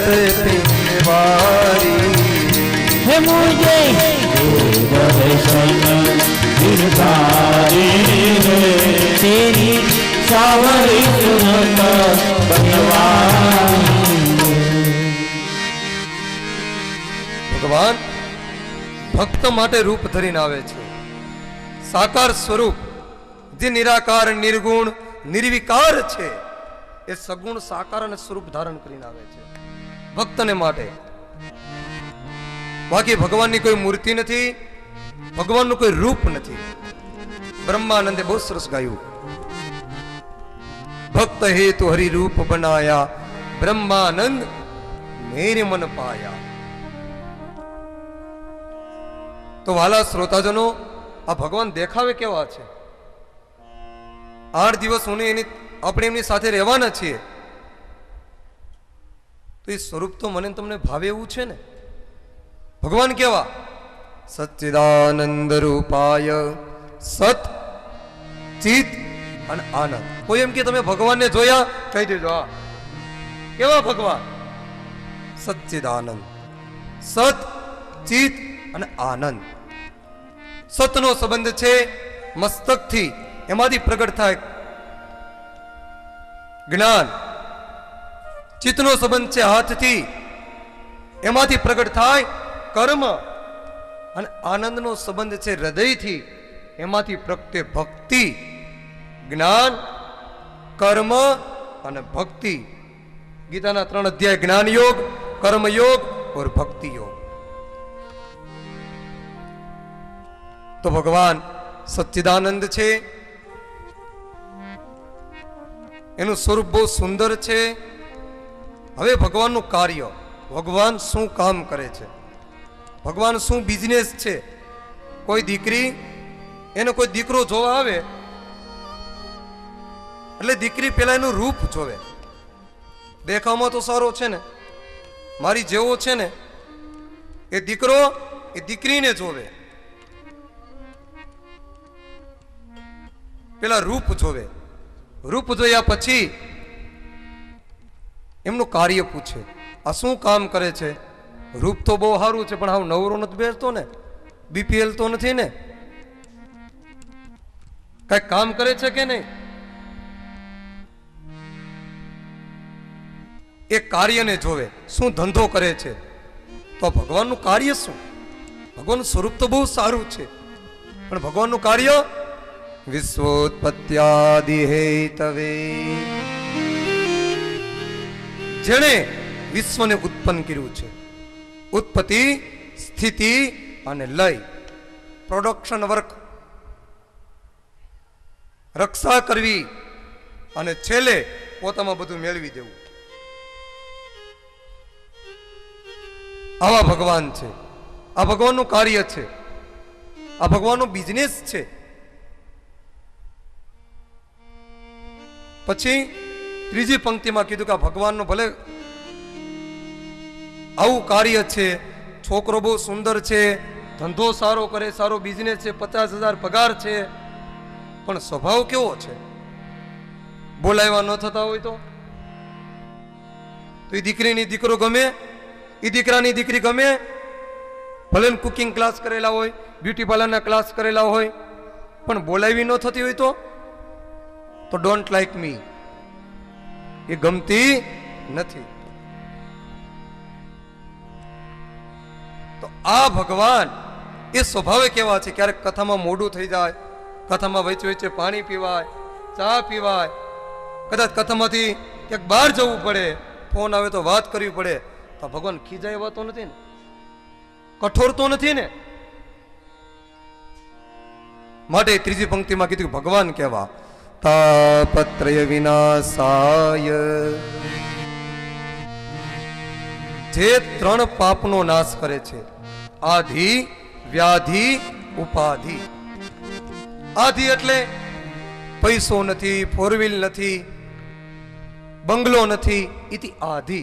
तिवारी हे मुझे दर्शन गिरधारी तेरी सावरी सुनत ભગવાન ભક્ત માટે રૂપ ધરીને આવે છે. સાકાર સ્વરૂપ જે નિરાકાર નિર્ગુણ નિર્વિકાર છે એ સગુણ સાકાર અને સ્વરૂપ ધારણ કરીને આવે છે ભક્તને માટે. બાકી ભગવાનની કોઈ મૂર્તિ નથી, ભગવાનનું કોઈ રૂપ નથી. બ્રહ્માનંદે બહુ સરસ ગાયું, ભક્ત હેતુ હરિ રૂપ બનાયા બ્રહ્માનંદ મેરે મન પાયા. તો વાલા શ્રોતાજનો, આ ભગવાન દેખાવે કેવા છે? 8 દિવસ આપણે એમની સાથે રહેવાના છીએ, તો એ સ્વરૂપ તો મને તમને ભાવે એવું છે ને. ભગવાન કેવા? સચ્ચિદાનંદ રૂપાય સત ચિત અને આનંદ. કોઈ એમ કે તમે ભગવાનને જોયા? કહી દેજો હા. કેવા ભગવાન? સચ્ચિદાનંદ, સત ચિત અને આનંદ. સતનો સંબંધ છે મસ્તકથી, એમાંથી પ્રગટ થાય જ્ઞાન. ચિત્તનો સંબંધ છે હાથથી, એમાંથી પ્રગટ થાય કર્મ. અને આનંદનો સંબંધ છે હૃદયથી, એમાંથી પ્રગટે ભક્તિ. જ્ઞાન, કર્મ અને ભક્તિ. ગીતાના 3 અધ્યાય જ્ઞાન યોગ, કર્મ યોગ और ભક્તિ યોગ. તો ભગવાન સચ્ચિદાનંદ છે, એનું સ્વરૂપ બહુ સુંદર છે. હવે ભગવાનનું કાર્ય, ભગવાન શું કામ કરે છે, ભગવાન શું બિઝનેસ છે. કોઈ દીકરી, એને કોઈ દીકરો જોવા આવે એટલે દીકરી પેલા એનું રૂપ જોવે. દેખાવમાં તો સારો છે ને, મારી જેવો છે ને, એ દીકરો એ દીકરીને જોવે, પેલા રૂપ જોવે. રૂપ જોયા પછી એમનું કાર્ય પૂછે, આ શું કામ કરે છે? રૂપ તો બહુ સારું છે, પણ હાવ નવરો નથી બેસતો ને, બીપીએલ તો નથી ને, કઈ કામ કરે છે કે નહીં? એ કાર્યને જોવે, શું ધંધો કરે છે. તો ભગવાનનું કાર્ય શું? ભગવાનનું સ્વરૂપ તો બહુ સારું છે, પણ ભગવાનનું કાર્ય વિશ્વોત્પત્યાદિ હેતવે, જેણે વિશ્વને ઉત્પન્ન કર્યું છે. ઉત્પત્તિ, સ્થિતિ અને લય, પ્રોડક્શન વર્ક, રક્ષા કરવી અને છેલ્લે પોતામાં બધું મેળવી દેવું. આવા ભગવાન છે. આ ભગવાનનું કાર્ય છે, આ ભગવાનનો બિઝનેસ છે. પછી ત્રીજી પંક્તિમાં કીધું કે આ ભગવાનનું ભલે આવું કાર્ય છે, છોકરો બહુ સુંદર છે, ધંધો સારો કરે, સારો બિઝનેસ છે, 50,000 પગાર છે, પણ સ્વભાવ કેવો છે? બોલાવ્યા ન થતા હોય તો એ દીકરીની દીકરો ગમે, એ દીકરાની દીકરી ગમે, ભલે કુકિંગ ક્લાસ કરેલા હોય, બ્યુટી પાર્લરના ક્લાસ કરેલા હોય, પણ બોલાવી ન થતી હોય તો ડોન્ટ લાઈક મી, એ ગમતી નથી. તો આ ભગવાન એ સ્વભાવે કેવા છે? ક્યારેક કથામાં મોડું થઈ જાય, કથામાં વચ્ચે વચ્ચે પાણી પીવાય, ચા પીવાય, કદાચ કથામાંથી ક્યાંક બહાર જવું પડે, ફોન આવે તો વાત કરવી પડે, તો ભગવાન ખીજાય એવા તો નથી ને, કઠોર તો નથી ને. માટે ત્રીજી પંક્તિમાં કીધું ભગવાન કેવા? તાપત્રય વિનાશાય, જે 3 પાપનો નાશ કરે છે. આધિ, વ્યાધિ, ઉપાધિ. આધિ એટલે પૈસો નથી, 4 વ્હીલ નથી, બંગલો નથી, એથી આધિ.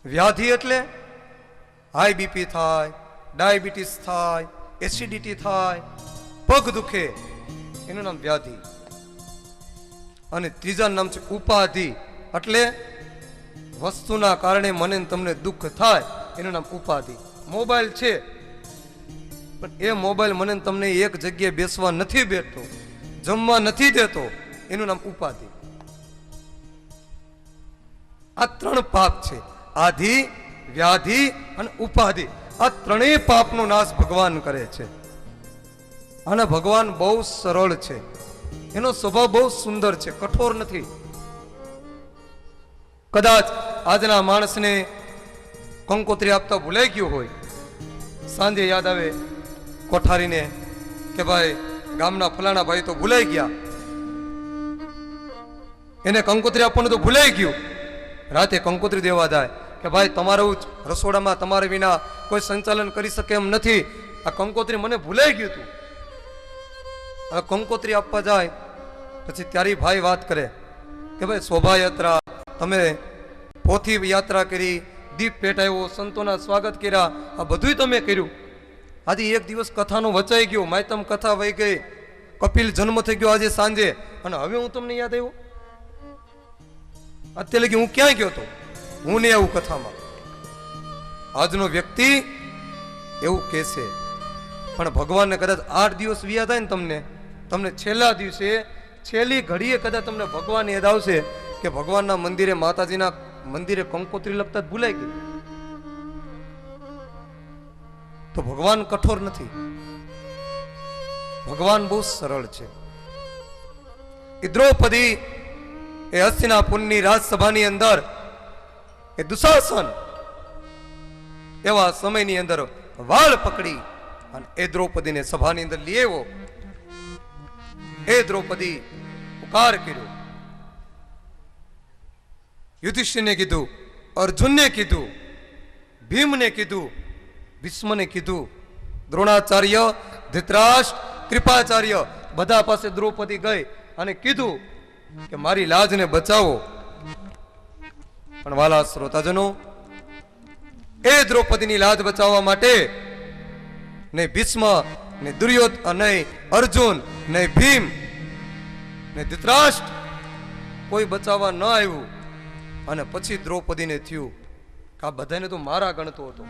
વ્યાધિ એટલે હાઈ બીપી થાય, ડાયાબિટીસ થાય, એસિડિટી થાય, પગ દુખે, એનું નામ વ્યાધિ. અને ત્રીજા નામ છે ઉપાધિ, એટલે વસ્તુના કારણે મને ને તમને દુઃખ થાય એનું નામ ઉપાધિ. મોબાઈલ છે પણ એ મોબાઈલ મને ને તમને એક જગ્યાએ બેસવા નથી બેઠતો, જમવા નથી દેતો, એનું નામ ઉપાધિ. આ ત્રણ પાપ છે, આધિ, વ્યાધિ અને ઉપાધિ. આ ત્રણેય પાપનો નાશ ભગવાન કરે છે. અને ભગવાન બહુ સરળ છે, એનો સ્વભાવ બહુ સુંદર છે, કઠોર નથી. કદાચ આજના માણસને કંકોત્રી આપતા ભૂલાઈ ગયું હોય, સાંજે યાદ આવે કોઠારીને કે ભાઈ ગામના ફલાણા ભાઈ તો ભૂલાઈ ગયા, એને કંકોત્રી આપવાનું તો ભૂલાઈ ગયું. રાતે કંકોત્રી દેવા જાય કે ભાઈ તમારું રસોડામાં તમારે વિના કોઈ સંચાલન કરી શકે એમ નથી, આ કંકોત્રી મને ભૂલાઈ ગયું હતું. હવે કંકોત્રી આપવા જાય પછી ત્યારે ભાઈ વાત કરે કે ભાઈ શોભાયાત્રા, તમે પોથી યાત્રા કરી, દીપ પેટાવ્યો, સંતોના સ્વાગત કર્યા, આ બધું તમે કર્યું. આજે એક દિવસ કથાનો વચાઈ ગયો, માયતમ કથા વહી ગઈ, કપિલ જન્મ થઈ ગયો આજે સાંજે, અને હવે હું તમને યાદ આવ્યો? અત્યારે લગી હું ક્યાં ગયો હતો? હું નહીં આવું કથામાં. આજનો વ્યક્તિ એવું કહેશે, પણ ભગવાનને કદાચ 8 દિવસ વિયા થાય ને તમને છેલ્લા દિવસે, છેલ્લી ઘડીએ કદાચ તમને ભગવાન યાદ આવશે કે ભગવાનના મંદિરે, માતાજીના મંદિરે કંકોત્રી લખતા જ ભૂલાઈ ગઈ. તો ભગવાન કઠોર નથી, ભગવાન બહુ સરળ છે. એ દ્રૌપદી એ હસ્તિનાપુરની રાજસભાની અંદર એ દુશાસન એવા સમયની અંદર વાળ પકડી અને એ દ્રૌપદીને સભાની અંદર લઈ આવ્યો. એ દ્રૌપદી પુકાર કર્યો, યુધિષ્ઠિરને કીધું, અર્જુનને કીધું, ભીમને કીધું, ભીષ્મને કીધું, દ્રોણાચાર્ય, ધૃતરાષ્ટ્ર, કૃપાચાર્ય બધા પાસે દ્રૌપદી ગઈ અને કીધું કે મારી લાજને બચાવો. પણ વાલા શ્રોતાજનો, એ દ્રૌપદીની લાજ બચાવવા માટે ને ભીષ્મ, ને દુર્યોધન, ને અર્જુન, ને ભીમ, ને ધૃતરાષ્ટ્ર કોઈ બચાવવા ન આવ્યું. અને પછી દ્રૌપદીને થયું કે આ બધાને તો મારા ગણતો હતો,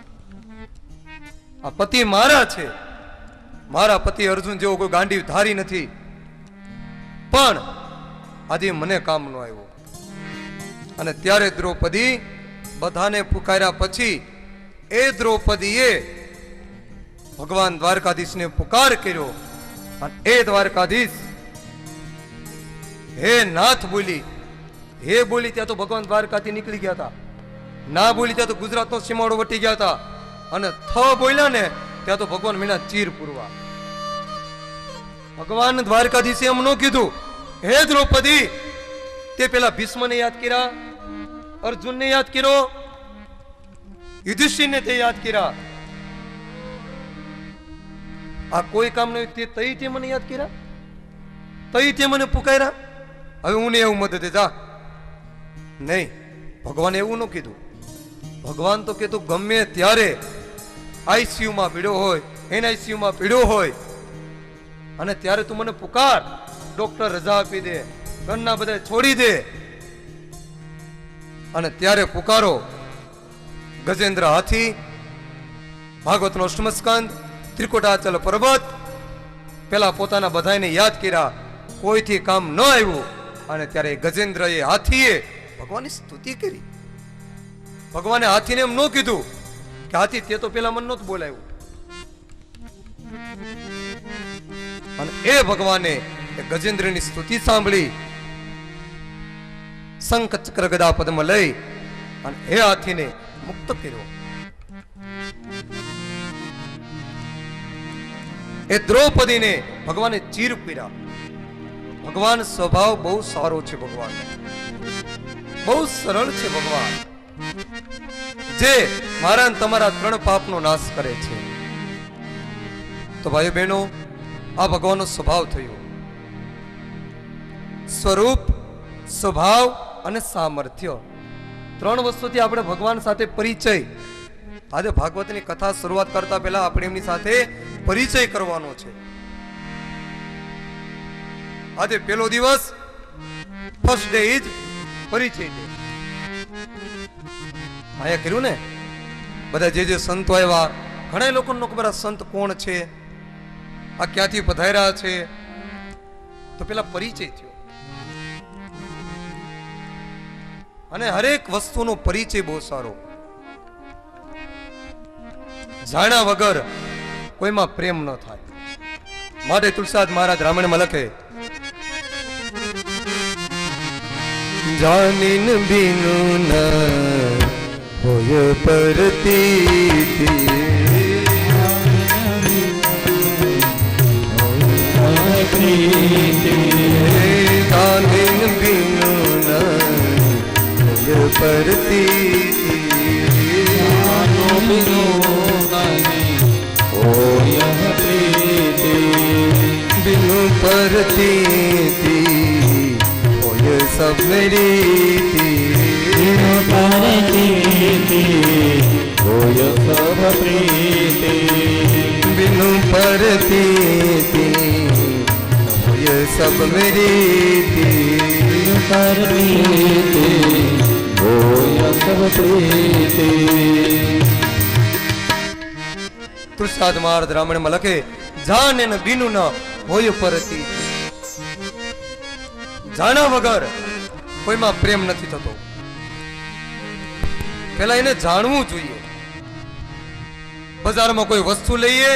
આ પતિ મારા છે, મારા પતિ અર્જુન જેવો કોઈ ગાંડી ધારી નથી, પણ આજે મને કામ ન આવ્યો. અને ત્યારે દ્રૌપદી બધાને પુકાર્યા પછી એ દ્રૌપદીએ ભગવાન દ્વારકાધીશને પુકાર કર્યો. અને એ દ્વારકાધીશ હે નાથ બોલી, હે બોલી ત્યાં તો ભગવાન દ્વારકાથી નીકળી ગયા હતા, ના બોલી ત્યાં તો ગુજરાતનો સીમાડો વટી ગયા હતા, અને થ બોલ્યા ને ત્યાં તો ભગવાન મીના ચીર પૂરવા. ભગવાન દ્વારકાધીશે એમ ન કીધું હે દ્રૌપદી, તે પેલા ભીષ્મને યાદ કર્યા, અર્જુનને યાદ કર્યો, યુધિષ્ઠિરને તે યાદ કર્યા, આ કોઈ કામ નહીં, તઈ તે મને યાદ કર્યા, તઈ તે મને પુકાર્યા, હવે હું નહીં એવું મદદ જા. નહીં, ભગવાને એવું ન કીધું. ભગવાન તો કીધું ગમે ત્યારે આઈસીયુમાં પીડ્યો હોય, એનઆઈસીયુમાં પીડ્યો હોય, અને ત્યારે તું મને પુકાર, ડોક્ટર રજા આપી દે, ઘરના બધા છોડી દે, અને ત્યારે પુકારો. ગજેન્દ્ર હાથી, ભાગવતનો અષ્ટમ સ્કંદ, ત્રિકુટાચલ પર્વત, પેલા પોતાના બધાને યાદ કર્યા, કોઈથી કામ ન આવ્યું, અને ત્યારે ગજેન્દ્રએ, હાથીએ ભગવાનની સ્તુતિ કરી. ભગવાને હાથીને એમ ન કીધું કે હાથી તે તો પેલા મન નહોતું બોલાવ્યું. અને એ ભગવાને ગજેન્દ્રની સ્તુતિ સાંભળી, શંખ ચક્ર ગદા પદ્મ લઈ અને એ હાથીને મુક્ત કર્યો. એ દ્રૌપદીને ભગવાને ચીર પીર્યા. ભગવાન સ્વભાવ બહુ સારો છે, ભગવાન બહુ સરળ છે. ભગવાન જે મારા અને તમારા 3 પાપનો નાશ કરે છે. તો ભાઈઓ બહેનો, આ ભગવાનનો સ્વભાવ થયો. સ્વરૂપ, સ્વભાવ અને સામર્થ્ય, 3 વસ્તુથી આપણે ભગવાન સાથે પરિચય. આજે ભાગવતની કથા શરૂઆત કરતા પહેલા આપણે એમની સાથે પરિચય કરવાનો છે. આજે પહેલો દિવસ, ફર્સ્ટ ડે ઇઝ પરિચય ડે. અહીંયા કર્યું ને, બધા જે સંતો આવ્યા, ઘણા લોકોને ન ખબર આ સંત કોણ છે, આ ક્યાંથી પધાર્યા છે, તો પેલા પરિચય થયો. અને હરેક વસ્તુનો પરિચય બહુ સારો. જાણ્યા વગર કોઈમાં પ્રેમ ન થાય. માટે તુલસીદાસ મહારાજ રામાયણમાં લખે, જાનીન બિનુ ન હોય પરતીતિ, જાનીન બિનુ ન હોય પરતીતિ, बिनु परतीति होय सब रीति, बिनु परतीति होय सब प्रीति, बिनु परतीति होय सब रीति, बिनु परतीति होय सब प्रीति. તુલસીદાસ મહારાજ રામાયણમાં લખે, જાને ન બીનુ ન હોય પરતી. જાણા વગર કોઈમાં પ્રેમ નથી થતો. પેલા એને જાણવું જોઈએ. બજારમાં કોઈ વસ્તુ લઈએ,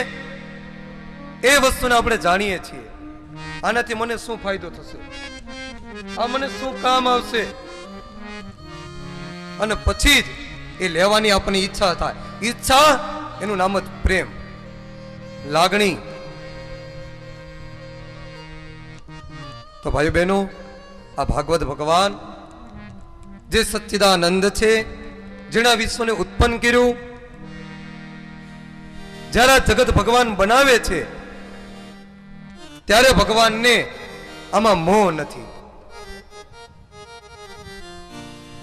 એ વસ્તુને આપણે જાણીએ છીએ, આનાથી મને શું ફાયદો થશે, આ મને શું કામ આવશે, અને પછી જ એ લેવાની આપણી ઈચ્છા થાય. ઈચ્છા એનું નામ જ પ્રેમ, લાગણી. તો ભાઈ બહેનો, આ ભાગવત ભગવાન જે સચ્ચિદાનંદ છે, જેના વિશ્વને ઉત્પન્ન કર્યું, જ્યારે જગત ભગવાન બનાવે છે ત્યારે ભગવાનને આમાં મોહ નથી.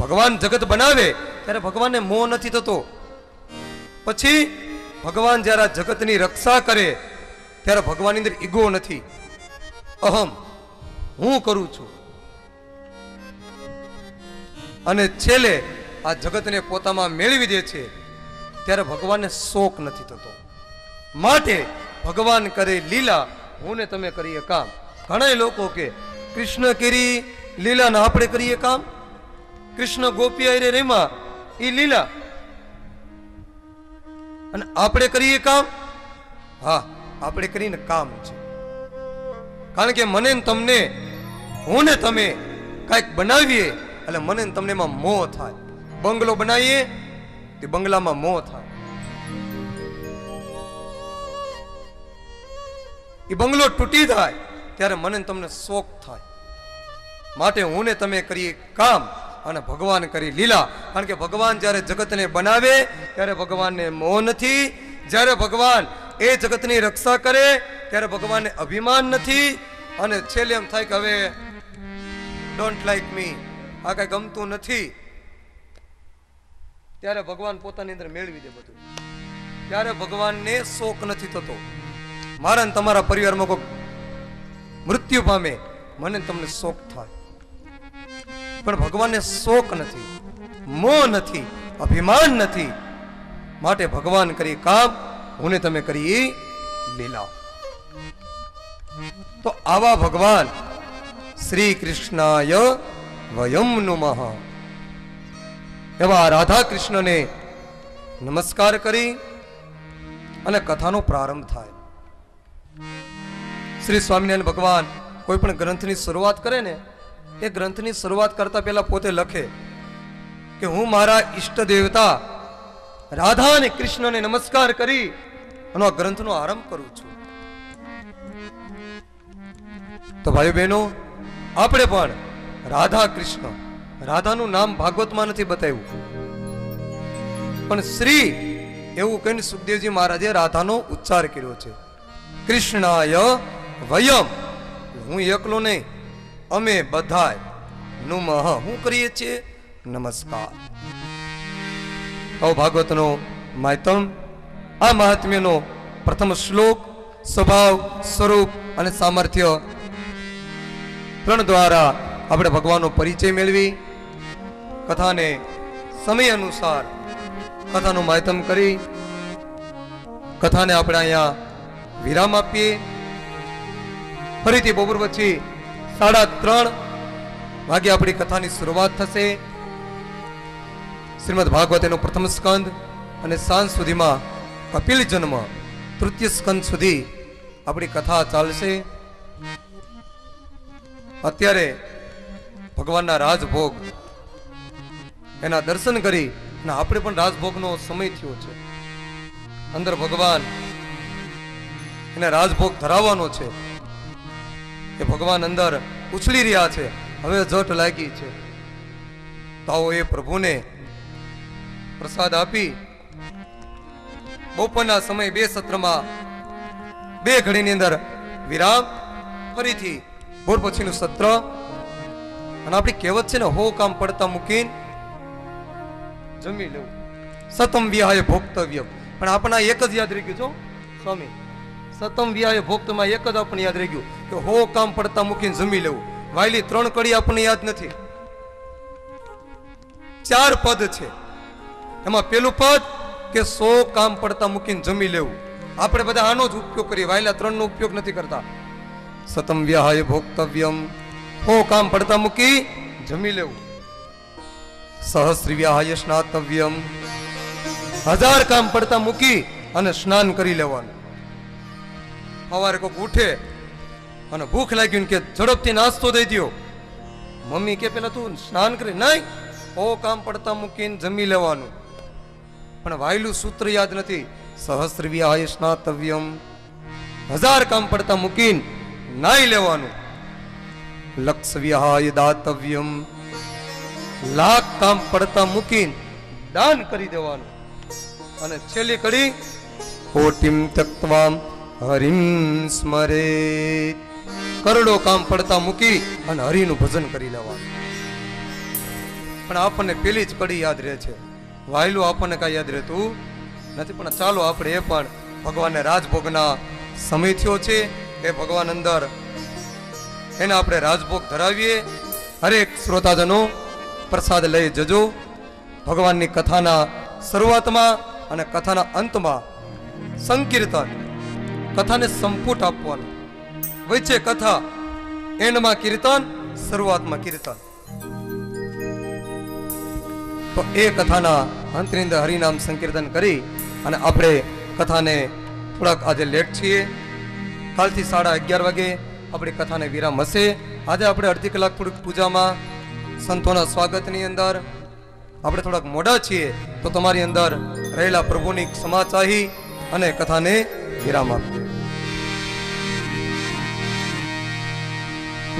ભગવાન જગત બનાવે ત્યારે ભગવાનને મોહ નથી થતો. પછી ભગવાન જ્યારે જગતની રક્ષા કરે ત્યારે ભગવાનની અંદર ઈગો નથી, અહમ, હું કરું છું. અને છેલ્લે આ જગતને પોતામાં મેળવી દે છે ત્યારે ભગવાનને શોક નથી થતો. માટે ભગવાન કરે લીલા, હું ને તમે કરીએ કામ. ઘણા લોકો કે કૃષ્ણ કરી લીલા ને આપણે કરીએ કામ. કૃષ્ણ ગોપી આરે રેમાં એ લીલા, અને આપણે કરીએ કામ. હા, આપણે કરીને કામ છે. કારણ કે મને ને તમને, હું ને તમે કાંઈક બનાવીએ એટલે મને ને તમને એમાં મોહ થાય. બંગલો બનાવીએ તે બંગલામાં મોહ થાય. એ બંગલો તૂટી જાય ત્યારે મને ને તમને શોક થાય. માટે હું ને તમે કરીએ કામ અને ભગવાન કરી લીલા. કારણ કે ભગવાન જ્યારે જગતને બનાવે ત્યારે ભગવાનને મોહ નથી. જ્યારે ભગવાન એ જગતની રક્ષા કરે ત્યારે ભગવાનને અભિમાન નથી. અને છેલ્લે એમ થાય કે હવે ડોન્ટ લાઈક મી, આ કઈ ગમતું નથી, ત્યારે ભગવાન પોતાની અંદર મેળવી દે બધું. ત્યારે ભગવાનને શોક નથી થતો. મારા ને તમારા પરિવારમાં કોઈ મૃત્યુ પામે, મને તમને શોક થાય, પણ ભગવાનને શોક નથી, મોહ નથી, અભિમાન નથી. માટે ભગવાન કરી કામ, હું ને તમે કરી લીલા. તો આવા ભગવાન શ્રી કૃષ્ણાય વયમ નુમઃ, એવા રાધા કૃષ્ણને નમસ્કાર કરી અને કથાનો પ્રારંભ થાય. શ્રી સ્વામિનારાયણ ભગવાન કોઈ પણ ગ્રંથની શરૂઆત કરે ને, એ ગ્રંથની શરૂઆત કરતા પહેલા પોતે લખે કે હું મારા ઈષ્ટ દેવતા રાધા અને કૃષ્ણને નમસ્કાર કરી અને આ ગ્રંથનો આરંભ કરું છું. તો ભાઈઓ બહેનો, આપણે પણ રાધા કૃષ્ણ, રાધાનું નામ ભાગવતમાં નથી બતાવ્યું, પણ શ્રી એવું કહીને સુખદેવજી મહારાજે રાધાનો ઉચ્ચાર કર્યો છે. કૃષ્ણાય વયમ, હું એકલો નહીં, અમે બધાય નુમઃ, હું કરીએ છીએ નમસ્કાર. આવો ભાગવતનો માયતમ, આ મહાત્મ્યનો પ્રથમ શ્લોક સ્વભાવ, સ્વરૂપ અને સામર્થ્ય ત્રણ દ્વારા આપણે ભગવાનનો પરિચય મેળવી કથાને સમય અનુસાર કથાનું માધ્યમ કરી કથાને આપણે અહીંયા વિરામ આપીએ. ફરીથી બપોર પછી 3:30 વાગે આપણી કથાની શરૂઆત થશે. શ્રીમદ ભાગવત એનો પ્રથમ સ્કંદ અને સાંજ સુધીમાં કપિલ જન્મ તૃતીય સ્કંદ સુધી આપણી કથા ચાલશે. અત્યારે ભગવાનના રાજભોગ એના દર્શન કરી અને આપણે પણ રાજભોગનો સમય થયો છે. અંદર ભગવાન એને રાજભોગ ધરાવવાનો છે. એ ભગવાન અંદર ઉછળી રહ્યા છે. હવે જટ લાગી છે. તો આવો એ પ્રભુને પ્રસાદ આપી બપોરના સમય 2 સત્રમાં 2 ઘડીની અંદર વિરામ, ફરીથી ભોર પછીનું સત્ર. અને આપણી કહેવત છે ને, હો કામ પડતા મૂકીને જમી લેવું, સતમ વિહાય ભોક્તવ્ય. પણ આપણને એક જ યાદ રહી ગયું છો સ્વામી, સતમ વિહાય ભોક્તમાં એક જ આપણને યાદ રહી ગયું કે હો કામ પડતા મૂકીને જમી લેવું. વાયલી 3 કડી આપણને યાદ નથી. 4 પદ છે. એમાં પેલું પદ કે 100 કામ પડતા મૂકીને જમી લેવું. આપણે બધા આનો જ ઉપયોગ કરીએ, વાયલા 3 નો ઉપયોગ નથી કરતા. સતમ વિહાય ભોક્તવ્યમ, હો કામ પડતા મૂકી જમી લેવું. સહસ્ર વિહાય સ્નાતવ્યમ, 1000 કામ પડતા મૂકી અને સ્નાન કરી લેવાનું. સવારે કોક ઉઠે અને ભૂખ લાગી કે ઝડપથી નાસ્તો દઈ દો, મમ્મી કે પેલા તું સ્નાન કરી, નહીં, હો કામ પડતા મૂકીને જમી લેવાનું. પણ વાયલું સૂત્ર યાદ નથી. સહસ્ર વિહાય સ્નાતવ્યમ, 1000 કામ પડતા મૂકીને નાઈ લેવાનું. લક્ષ વિહાય દાતવ્યમ, 1,00,000 કામ પડતા મૂકીને દાન કરી દેવાનું. અને છેલ્લી કડી કોટિમ તક્ત્વા હરિમ સ્મરે, કરોડો કામ પડતા મૂકી અને હરિનું ભજન કરી લેવાનું. પણ આપણને પેલી જ કડી યાદ રહે છે, વાયલું આપણને કઈ યાદ રહેતું નથી. પણ ચાલો આપણે એ પણ ભગવાનને રાજભોગના સમય થયો છે, એ ભગવાન અંદર એને આપણે રાજભોગ ધરાવીએ. હરેક શ્રોતાજનો પ્રસાદ લઈ જજો. ભગવાનની કથાના શરૂઆતમાં અને કથાના અંતમાં સંકીર્તન, કથાને સંપુટ આપવાનું. વચ્ચે કથા, એન્ડમાં કીર્તન, શરૂઆતમાં કીર્તન. તો એ કથાના અંતની અંદર હરિનામ સંકીર્તન કરી અને આપણે કથાને થોડાક આજે લેટ છીએ. કાલથી 11:30 વાગે આપણી કથાને વિરામ હશે. આજે આપણે અડધી કલાક થોડીક પૂજામાં, સંતોના સ્વાગતની અંદર આપણે થોડાક મોડા છીએ. તો તમારી અંદર રહેલા પ્રભુની ક્ષમા ચાહી અને કથાને વિરામ આપીએ.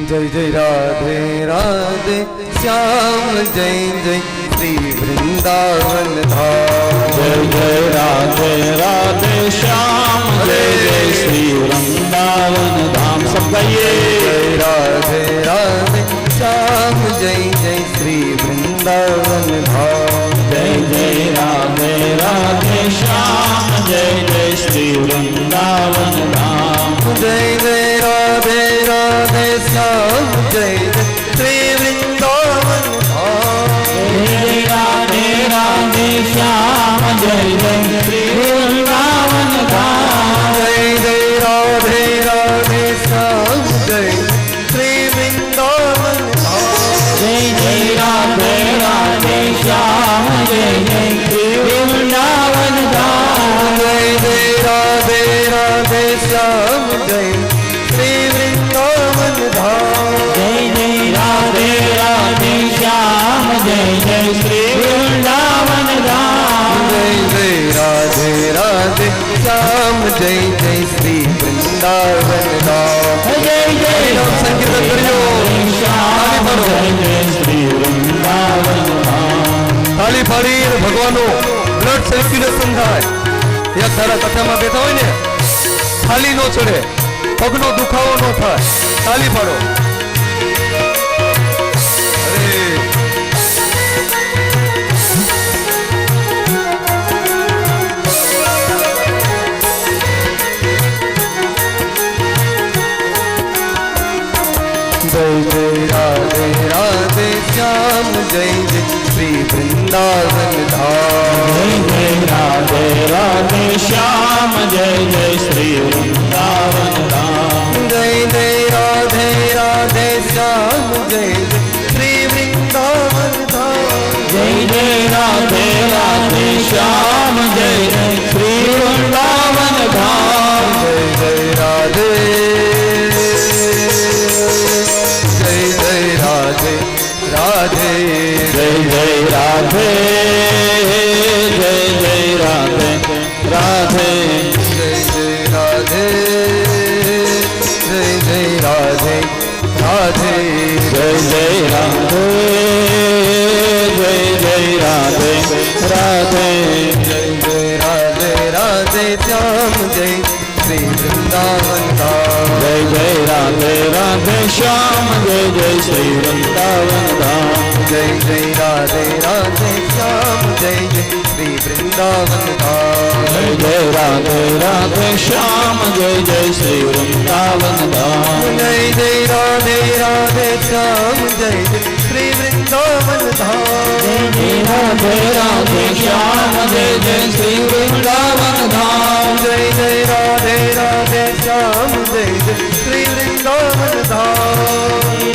જય જય રાધે રાધે શ્યામ, જય જય શ્રી વૃંદાવન ધામ. જય જય રાધે રાધે શ્યામ, જય જય શ્રી વૃંદાવન ધામ. સબ ગાઈએ. જય રાધે રાધે શ્યામ, જય જય શ્રી વૃંદાવન ધામ. જય જય રાધે રાધે શ્યામ, જય જય શ્રી વૃંદાવન ધામ. જય જય રાધે રાધે શ્યામ, જય જય શ્રી વૃંદાવન ધામ. જય રાધે રાધે શ્યામ, જય જય શ્રી વૃંદાવન ધામ. જય જય રાધે રાધે શ્યામ, જય શ્રી વૃંદાવન ધામ. જય જય રાધે રાધે શ્યામ, જય જય શ્રી વૃંદાવન ધામ. જય જય રાધે રાધે શ્યામ, જય શ્રી વૃંદાવન ધામ. જય જય રાધે રાધે શ્યામ, જય જય શ્રી વૃંદાવન ધામ. જય જય રાધે રાધે શ્યામ, જય જય શ્રી વૃંદાવન ધામ. જય જય સંકીર્તન કરજો. શ્યામ, જય જય શ્રી વૃંદાવન ધામ. તાળી પાડી ભગવાનનો બ્લડ સર્ક્યુલેશન થાય. એક ધારા કથામાં બેઠા હોય ને, થાળી નો ચડે, પગનો દુખાવો નો થાય. તાળી પાડો. અરે જય જય રાધે રાધે શ્યામ, જય જય શ્રી વૃંદાવન वृंदावन धाम। जय जय राधे राधे श्याम जय जय श्री वृंदावन धाम। जय जय राधे राधे श्याम जय जय श्री वृंदावन धाम। जय जय राधे राधे श्याम जय जय श्री वृंदावन धाम। जय जय राधे राधे राधे जय जय राधे जय जय राधे राधे जय जय राधे जय जय राधे राधे जय जय राधे जय जय राधे राधे जय जय राधे राधे श्याम जय श्री वृंदावन धाम। जय जय राधे राधे श्याम जय जय श्री वृंदावन धाम। जय जय राधे राधे श्याम जय जय श्री वृंदावन धाम। जय जय राधे राधे श्याम जय जय श्री वृंदावन धाम। जय जय राधे राधे श्याम जय जय श्री वृंदावन धाम। जय राधे राधे श्याम जय जय श्री वृंदावन धाम। जय जय राधे राधे श्याम जय जय श्री वृंदावन धाम।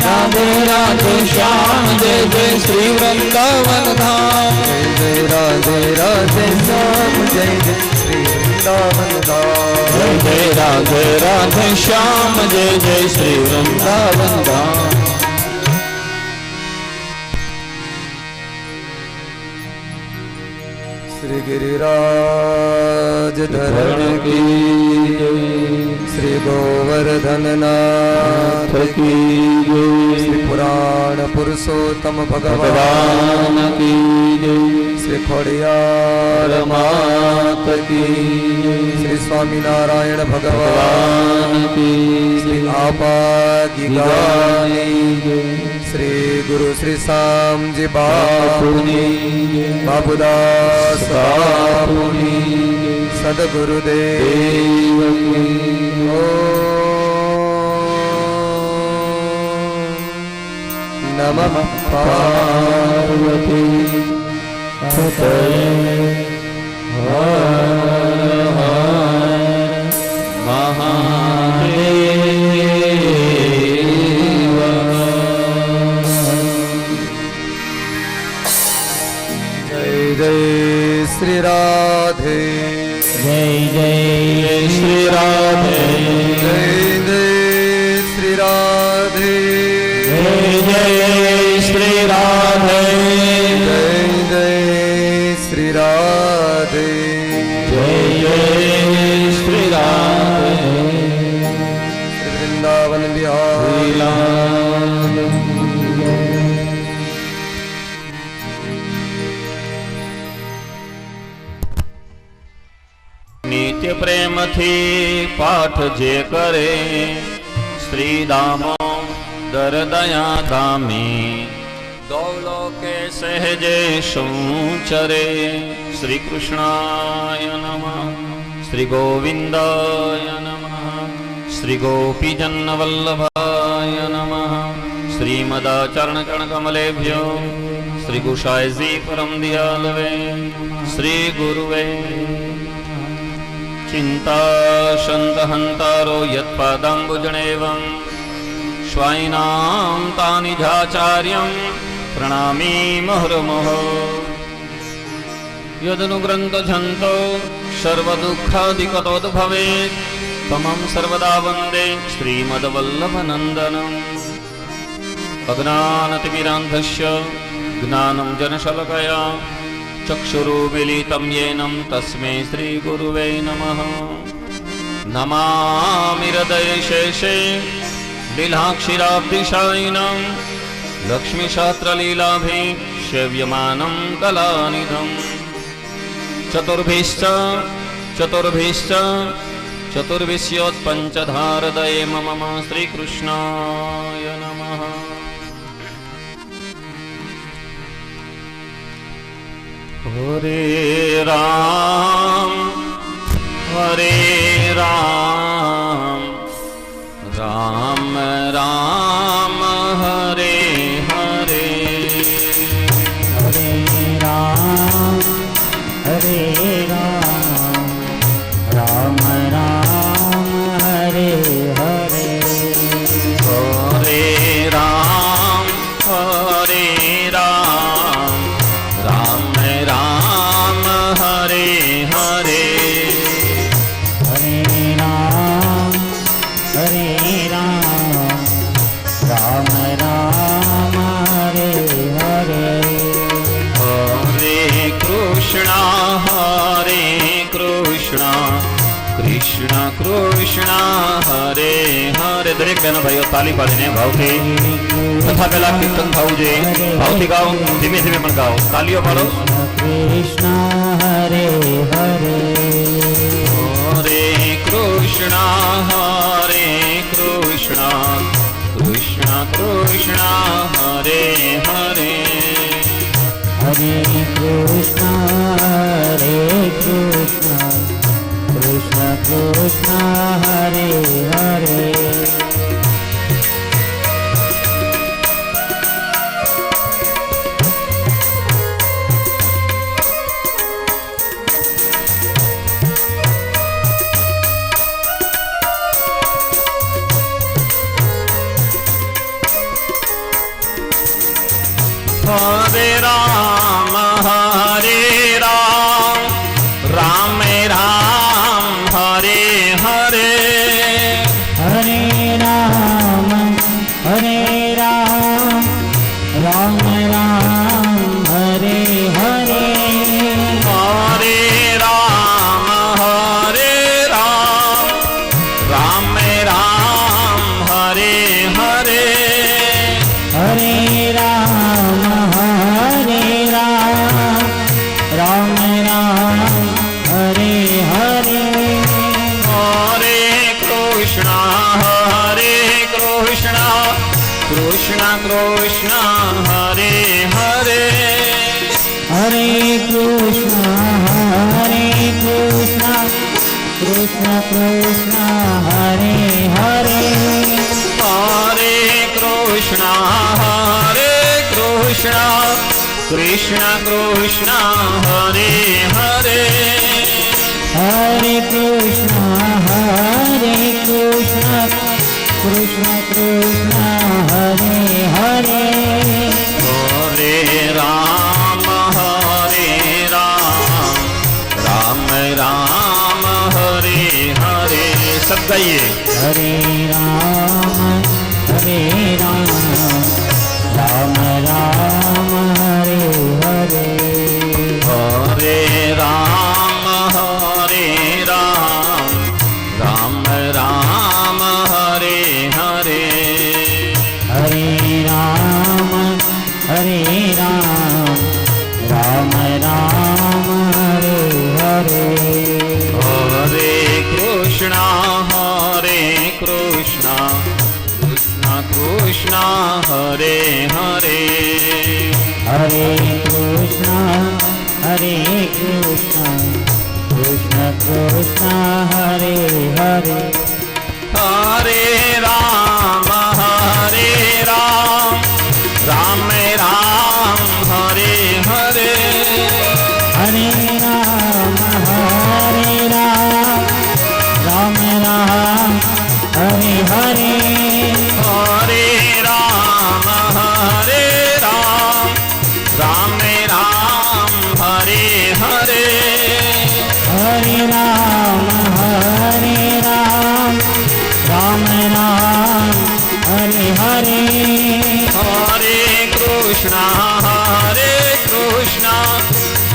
राधे राधे श्याम जय जय श्री वृंदावन धाम। जय जय राधे राधे श्याम जय जय श्री वृंदावन धाम। जय जय राधे राधे श्याम जय जय श्री वृंदावन धाम। श्री गिरिराज धरण की श्री गोवर्धन नाथ की श्री पुराण पुरुषोत्तम भगवान भगवान की जय। श्री खोड़ियार मात की श्री स्वामीनारायण भगवान की श्री आपागी गानी श्री गुरु श्री श्याम जी बापुनी बाबूदास बापुनी सदगुरुदेव नमः पार्वती पतये हर हर महादेव। जय जय श्री राधे जय जय श्री राधे जय जय श्री राधे जय जय श्री राधे जय जय श्री राधे जय जय श्री राधे। श्री वृंदावन बिहारी नित्य प्रेम थी पाठ जे करे श्री दामोदर दया धामी। गौलो के सहजे चरे श्री कृष्णाय नमः श्री गोविंदाय नमः श्री गोपीजन वल्लभाय नमः श्रीमदाचरण कमलेभ्यो श्री गुशाय जी परम दयालवे श्री गुरुवे चिंता शन्तहन्तारो यत्पादाम्बुजनेवं श्वाइनां तानि झाचार्यं प्रणामी मुहुर्मुहुः। यदनुग्रन्थझन्तो सर्वदुःखादिकतोद्भवेत् तमं सर्वदा वन्दे श्रीमद्वल्लभनन्दनम्। अज्ञानतिमिरान्धस्य ज्ञानं जनशलकया चक्षुरुमिलितं येन तस्मै श्रीगुरुवे नमः। नमामि हृदयशेषे लीलाक्षीराब्धिशायिनं लक्ष्मीशास्त्रलीलाभिः सेव्यमानं कलानिधम्। चतुर्भिश्च चतुर्विश्योत्पञ्चधारदये मम श्रीकृष्णाय नमः। हरे राम राम राम हरे हरे। हरे राम કૃષ્ણ કૃષ્ણ હરે હરે. દરેક બહેનો ભાઈઓ તાલી પાડીને ભાવથી તથા પેલા કીર્તન થવું જોઈએ. ભાવથી ગાઓ, ધીમે ધીમે પણ ગાઓ, તાલીઓ પાડો. કૃષ્ણ હરે હરે હરે કૃષ્ણ હરે કૃષ્ણ કૃષ્ણ કૃષ્ણ હરે હરે. હરે કૃષ્ણ હરે કૃષ્ણ કૃષ્ણ કૃષ્ણ હરે હરે. હરે રામ હરે રામ રામ રામ હરે હરે. હરે રામ હરે રામ રામ રામ હરે હરે. હરે રામ હરે રામ રામ રામ હરે હરે. હરે રામ હરે રામ રામ રામ હરે હરે. હરે કૃષ્ણ કૃષ્ણ કૃષ્ણ હરે હરે. હરે કૃષ્ણ કૃષ્ણ કૃષ્ણ હરે હરે. હરે કૃષ્ણ કૃષ્ણ કૃષ્ણ હરે હરે. હરે કૃષ્ણ કૃષ્ણ કૃષ્ણ હરે હરે. હરે રામ રામ રામ હરે હરે. સબ ગાઈએ. હરે રામ રામ રામ હરે હરે. હરે રામ રામ રામ હરે હરે. હરે રામ રામ રામ હરે હરે. હરે કૃષ્ણ કૃષ્ણ કૃષ્ણ હરે હરે. હરે કૃષ્ણ કૃષ્ણ કૃષ્ણ હરે હરે. હરે રામ રામ રામ હરે હરે. હરે રામ રામ રામ હરે હરે. હરે રામ રામ રામ હરે હરે. હરે રામ રામ રામ હરે હરે. હરે કૃષ્ણ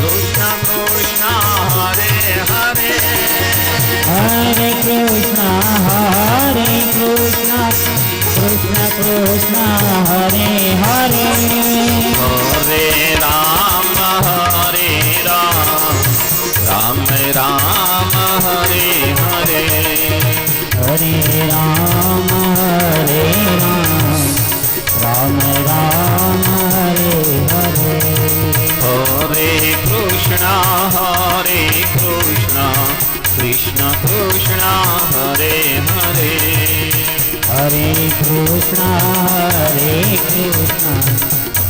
કૃષ્ણ કૃષ્ણ હરે હરે. હરે કૃષ્ણ કૃષ્ણ હરે હરે. હરે રામ રામ રામ હરે હરે. હરે રામ રામ રામ હરે હરે. હરે કૃષ્ણ કૃષ્ણ કૃષ્ણ હરે હરે. હરે કૃષ્ણ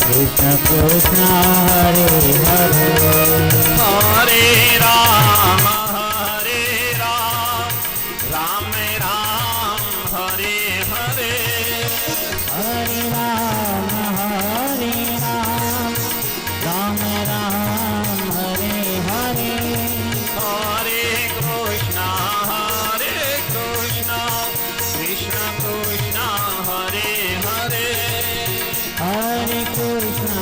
કૃષ્ણ કૃષ્ણ હરે હરે. હરે રામ રામ રામ હરે હરે. હરે રામ રામ રામ હરે હરે. હરે કૃષ્ણ કૃષ્ણ કૃષ્ણ હરે હરે. હરે કૃષ્ણ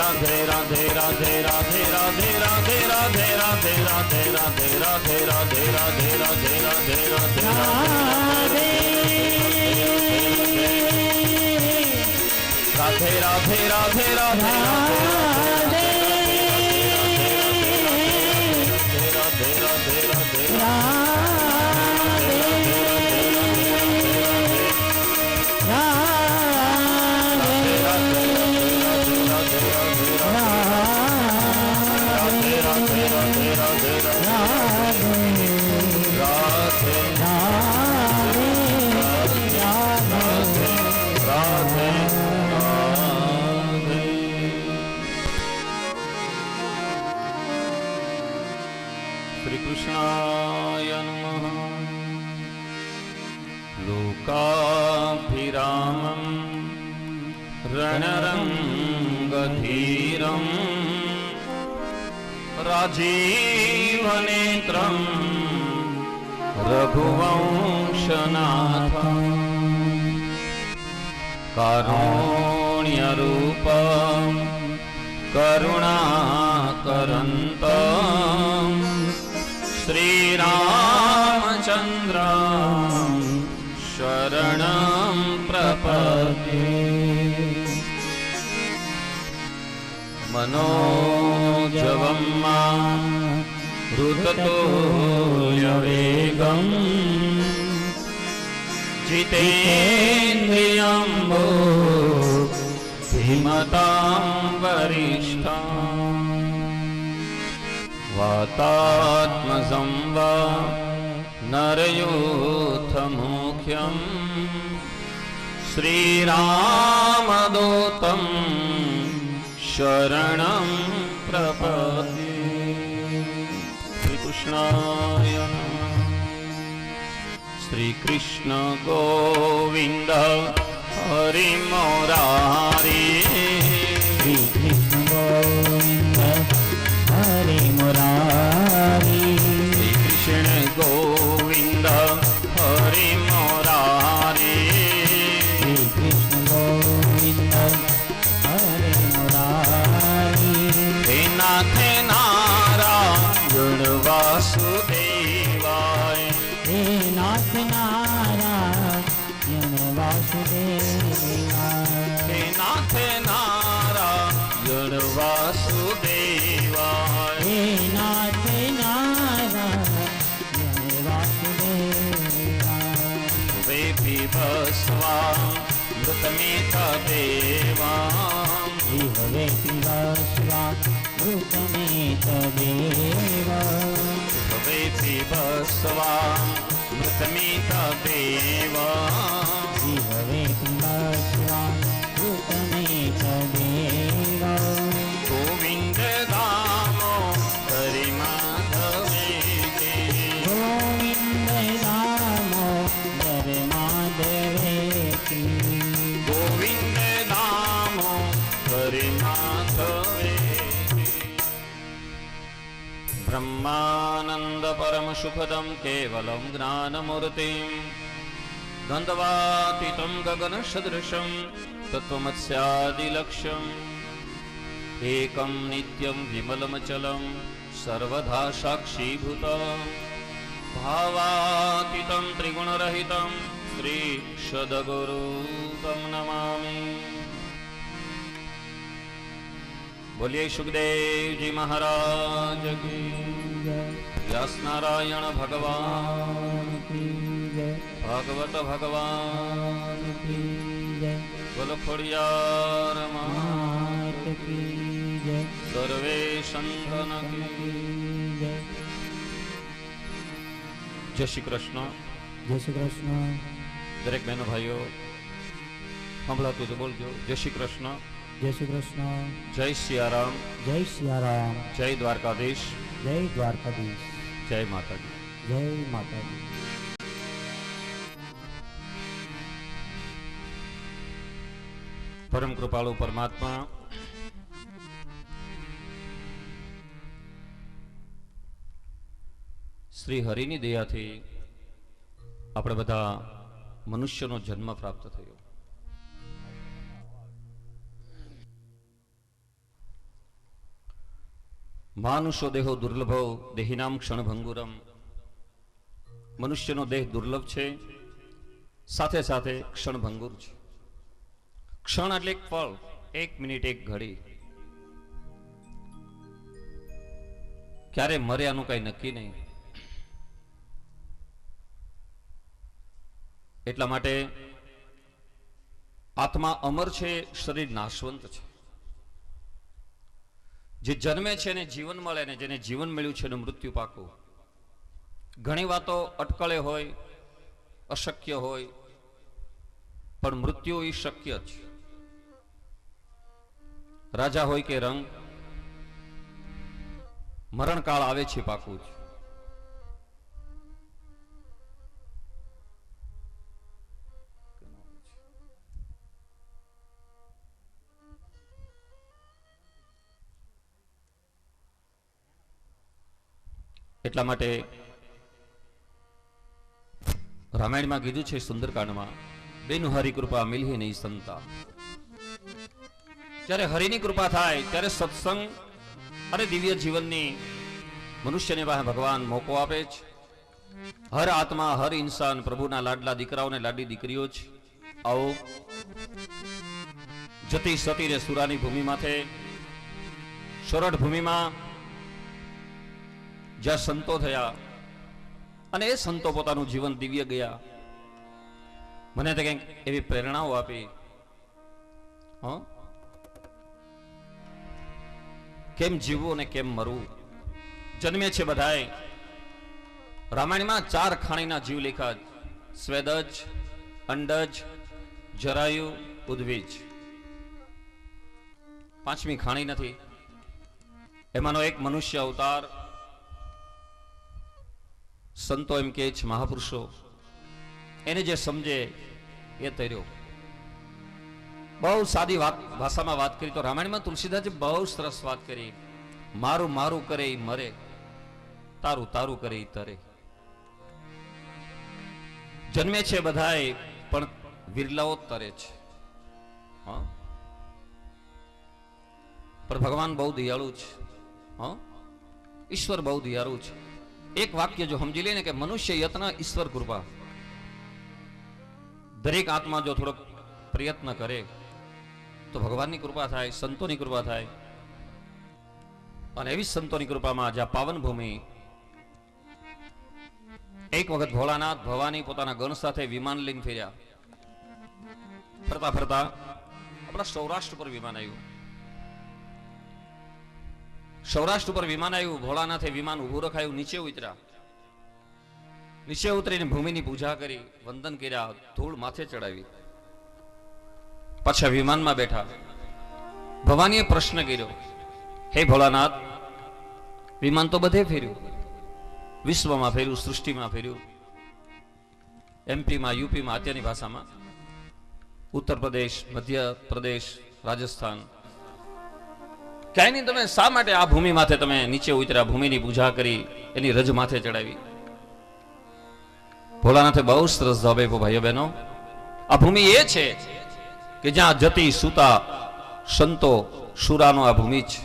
રાધે રાધે રાધે રાધે રાધે રાધે રાધે રાધે રાધે રાધે રાધે રાધે રાધે રાધે રાધે રાધે રાધે રાધે રાધે કૃષ્ણાય નમઃ. લોકાભિરામં રણરંગધીરં રાજીવનેત્રં રઘુવંશનાથં કારુણ્યરૂપં કરુણાકરંતં શ્રીરામચંદ્ર શરણં પ્રપદ્યે. મનોજવં ઋતતુલ્યવેગં જીતેન્દ્રિયં ધીમતાં વરિષ્ઠાં વાતાત્મજં વા નરયોથમુખ્યં શ્રીરામદૂतं શરણં પ્રપદ્યે. શ્રી કૃષ્ણાય નમઃ. શ્રી કૃષ્ણ ગોવિંદ હરિ મુરારી. શ્રી કૃષ્ણ ગોવિંદ હરે મુરારી. શ્રી કૃષ્ણ ગોવિંદ હરિ મુરારી. શ્રી કૃષ્ણ ગોવિંદ હરે મુરારી. હે નાથ નારાયણ વાસુદેવાય. હે નાથ નારાયણ વાસુદેવાય. હે નાથ નારાયણ વાસુદેવાય. હે નાથ નારાયણ વાસુદેવાય. વે પીબસ્વા મૃતમેત દેવા. હવે પીવાસ્વા મૃતમેત દેવા. વે પીબસ્વા મૃતમેત દેવા. હવે પીવાસ્વા મૃતમેત દેવા. ગોવિંદ દામો હરિ માધવે કે. ગોવિંદ રામો હરે માધવે કી. ગોવિંદ દામો હરિ માધવે કે. બ્રહ્માનંદ પરમ સુખદમ કેવલમ જ્ઞાનમૂર્તિમ ગંધવાતીતમ ગગન સદૃશમ તત્વમસ્યાદિલક્ષ્યમ એકમ નિત્યમ વિમલમચલમ સર્વધા સાક્ષીભૂત ભાવાતીતમ ત્રિગુણરહિતમ શ્રી સદગુરુતમ નમામિ. બોલીએ સુખદેવજી મહારાજ કી. વ્યાસ નારાયણ ભગવાન ભાગવત ભગવાન બોલો ખોડિયાર માત સર્વે સંતન કી. જય શ્રી કૃષ્ણ. જય શ્રી કૃષ્ણ. દરેક બહેનો ભાઈઓ સંભળાતું તો બોલજો. જય શ્રી કૃષ્ણ. જય શ્રી કૃષ્ણ. જય સિયારામ. જય સિયારામ. જય દ્વારકાધીશ. જય દ્વારકાધીશ. જય માતાજી. જય માતાજી. પરમ કૃપાળુ પરમાત્મા શ્રી હરિની દયાથી આપણે બધા મનુષ્યનો જન્મ પ્રાપ્ત થયો. માનુષો દેહો દુર્લભો દેહિનામ ક્ષણભંગુરમ. મનુષ્યનો દેહ દુર્લભ છે, સાથે સાથે ક્ષણભંગુર છે. ક્ષણ એટલે એક પળ, 1 મિનિટ, 1 ઘડી. ક્યારે મરે આનું કઈ નક્કી નહીં. એટલા માટે આત્મા અમર છે, શરીર નાશવંત છે. જે જન્મે છે એને જીવન મળે, ને જેને જીવન મળ્યું છે એનું મૃત્યુ પાકું. ઘણી વાતો અટકળે હોય, અશક્ય હોય, પણ મૃત્યુ એ શક્ય છે. રાજા હોય કે રંગ, મરણકાળ આવે છે પાકું જ. એટલા માટે રામાયણમાં કીધું છે, સુંદરકાંડમાં, બેનું હરિ કૃપા મિલહી નહીં સંતા. જ્યારે હરિની કૃપા થાય ત્યારે સત્સંગ અને દિવ્ય જીવનની મનુષ્યને પાસે ભગવાન મોકો આપે છે. હર આત્મા, હર ઇન્સાન પ્રભુના લાડલા દીકરાઓ ને લાડલી દીકરીઓ છે. આવો જતી સતી ને સુરાની ભૂમિ માથે, સોરઠ ભૂમિમાં જ્યાં સંતો થયા અને એ સંતો પોતાનું જીવન દિવ્ય ગયા. મને તો કંઈક એવી પ્રેરણાઓ આપી. કેમ જીવવું અને કેમ મરવું. જન્મે છે બધાય. રામાયણમાં 4 ખાણીના જીવ લેખા: સ્વેદજ, અંડજ, જરાયુ, ઉદ્વિજ. 5મી ખાણી નથી. એમાંનો એક મનુષ્ય અવતાર. સંતો એમ કે છે, મહાપુરુષો એને જે સમજે એ તર્યો. બહુ સાદી ભાષામાં વાત કરી તો રામાયણમાં તુલસીદાસે બહુ સરસ વાત કરી. મારું મારું કરે ઈ મરે, તારું તારું કરે ઈ તરે. જન્મે છે બધાય પણ વિરલાઓ તરે છે. પણ ભગવાન બહુ દયાળુ છે. ઈશ્વર બહુ દયાળુ છે. એક વાક્ય જો સમજી લે ને કે મનુષ્ય યત્ન ઈશ્વર કૃપા. દરેક આત્મા જો થોડોક પ્રયત્ન કરે તો ભગવાનની કૃપા થાય, સંતોની કૃપા થાય. અને એવી સંતોની કૃપામાં જ્યાં પાવન ભૂમિ. એક વખત ભોળાનાથ ભવાની પોતાના ગણ સાથે વિમાન લઈને ફેર્યા. ફરતા ફરતા આપણા સૌરાષ્ટ્ર પર વિમાન આવ્યું. સૌરાષ્ટ્ર પર વિમાન આવ્યું. ભોળાનાથે વિમાન ઉભું રખાયું, નીચે ઉતર્યા. નીચે ઉતરીને ભૂમિની પૂજા કરી, વંદન કર્યા, ધૂળ માથે ચડાવી. પાછા વિમાનમાં બેઠા. ભવાનીએ પ્રશ્ન કર્યો, હે ભોળાનાથ, વિમાન તો બધે ફેર્યું, વિશ્વમાં ફેર્યું, સૃષ્ટિમાં ફેર્યું, એમપીમાં, યુપીમાં, અત્યારની ભાષામાં, ઉત્તર પ્રદેશ, મધ્ય પ્રદેશ, રાજસ્થાન, ક્યાંય નહીં. તમે શા માટે આ ભૂમિ માથે તમે નીચે ઉતર્યા, ભૂમિની પૂજા કરી, એની રજ માથે ચડાવી? ભોળાનાથે બહુ સરસ જવાબ આપ્યો, ભાઈઓ બહેનો. આ ભૂમિ એ છે કે જ્યાં જતી સુતા સંતો સુરાનો આ ભૂમિ છે.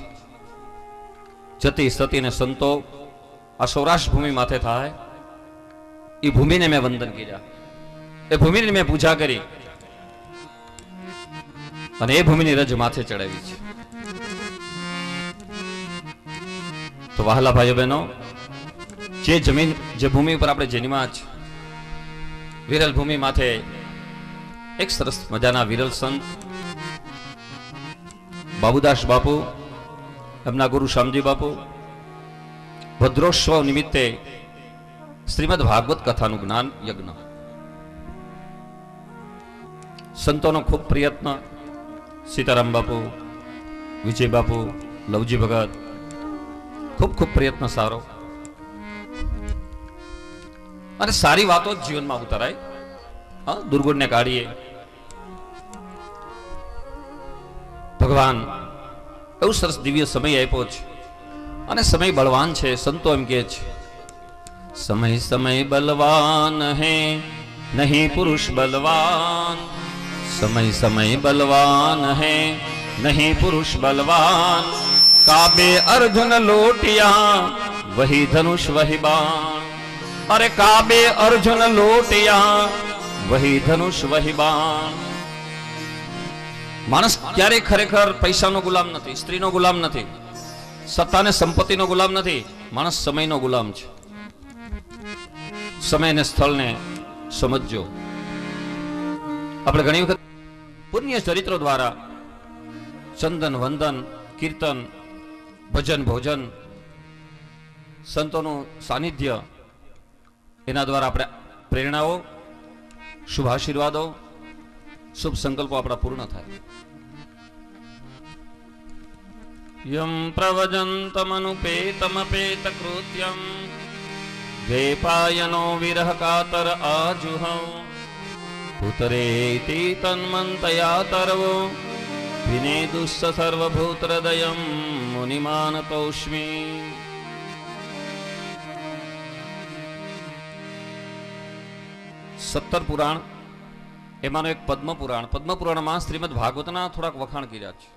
જતી સતી ને સંતો આ સૌરાષ્ટ્ર ભૂમિ માથે થાય. એ ભૂમિને મેં વંદન કર્યા, એ ભૂમિની મેં પૂજા કરી અને એ ભૂમિની રજ માથે ચડાવી છે. તો વહાલા ભાઈઓ બહેનો, જે જમીન, જે ભૂમિ ઉપર આપણે જન્મ્યા છે, વિરલ ભૂમિ માથે એક સરસ મજાના વિરલ સંત બાબુદાસ બાપુ, એમના ગુરુ શામજી બાપુ, ભદ્રોત્સવ નિમિત્તે શ્રીમદ ભાગવત કથાનું જ્ઞાન યજ્ઞ. સંતોનો ખૂબ પ્રયત્ન. સીતારામ બાપુ, વિજય બાપુ, લવજી ભગત, ખૂબ ખૂબ પ્રયત્ન સારો. અને સારી વાતો જ જીવનમાં ઉતારાય. દુર્ગુણને કાઢીએ. ભગવાન એવું સરસ દિવ્ય સમય આપ્યો છે અને સમય બળવાન છે. સંતો એમ કે છે, સમય સમય બલવાન હે નહીં પુરુષ બલવાન, સમય સમય બલવાન હે નહીં પુરુષ બલવાન, काबे अर्जुन लोटिया वही धनुष वही बाण, अरे काबे अर्जुन लोटिया वही धनुष वही बाण. માણસ ક્યારે ખરેખર પૈસાનો ગુલામ નથી, સ્ત્રીનો ગુલામ નથી, સત્તા ને સંપત્તિનો ગુલામ નથી. માણસ સમયનો ગુલામ છે. સમય ને સ્થળને સમજજો. આપણે ઘણી વખત પુણ્ય ચરિત્રો દ્વારા ચંદન વંદન કીર્તન ભજન ભોજન સંતોનું સાનિધ્ય એના દ્વારા આપણે પ્રેરણાઓ શુભ આશીર્વાદો શુભ સંકલ્પો આપણા પૂર્ણ થાય. યમ પ્રવજંતમનુપેતમપેત કૃત્યમ દ્વૈપાયનો વિરહ કાતર આજુહવ પુતરેતિ તન્મંતયા તરવો વિનેદુસ્સ સર્વભૂતહૃદયમ મુનિમાનતોષ્મી. સત્તર પુરાણ એમાંનો એક પદ્મ પુરાણ. પદ્મ પુરાણમાં શ્રીમદ ભાગવતના થોડાક વખાણ કર્યા છે.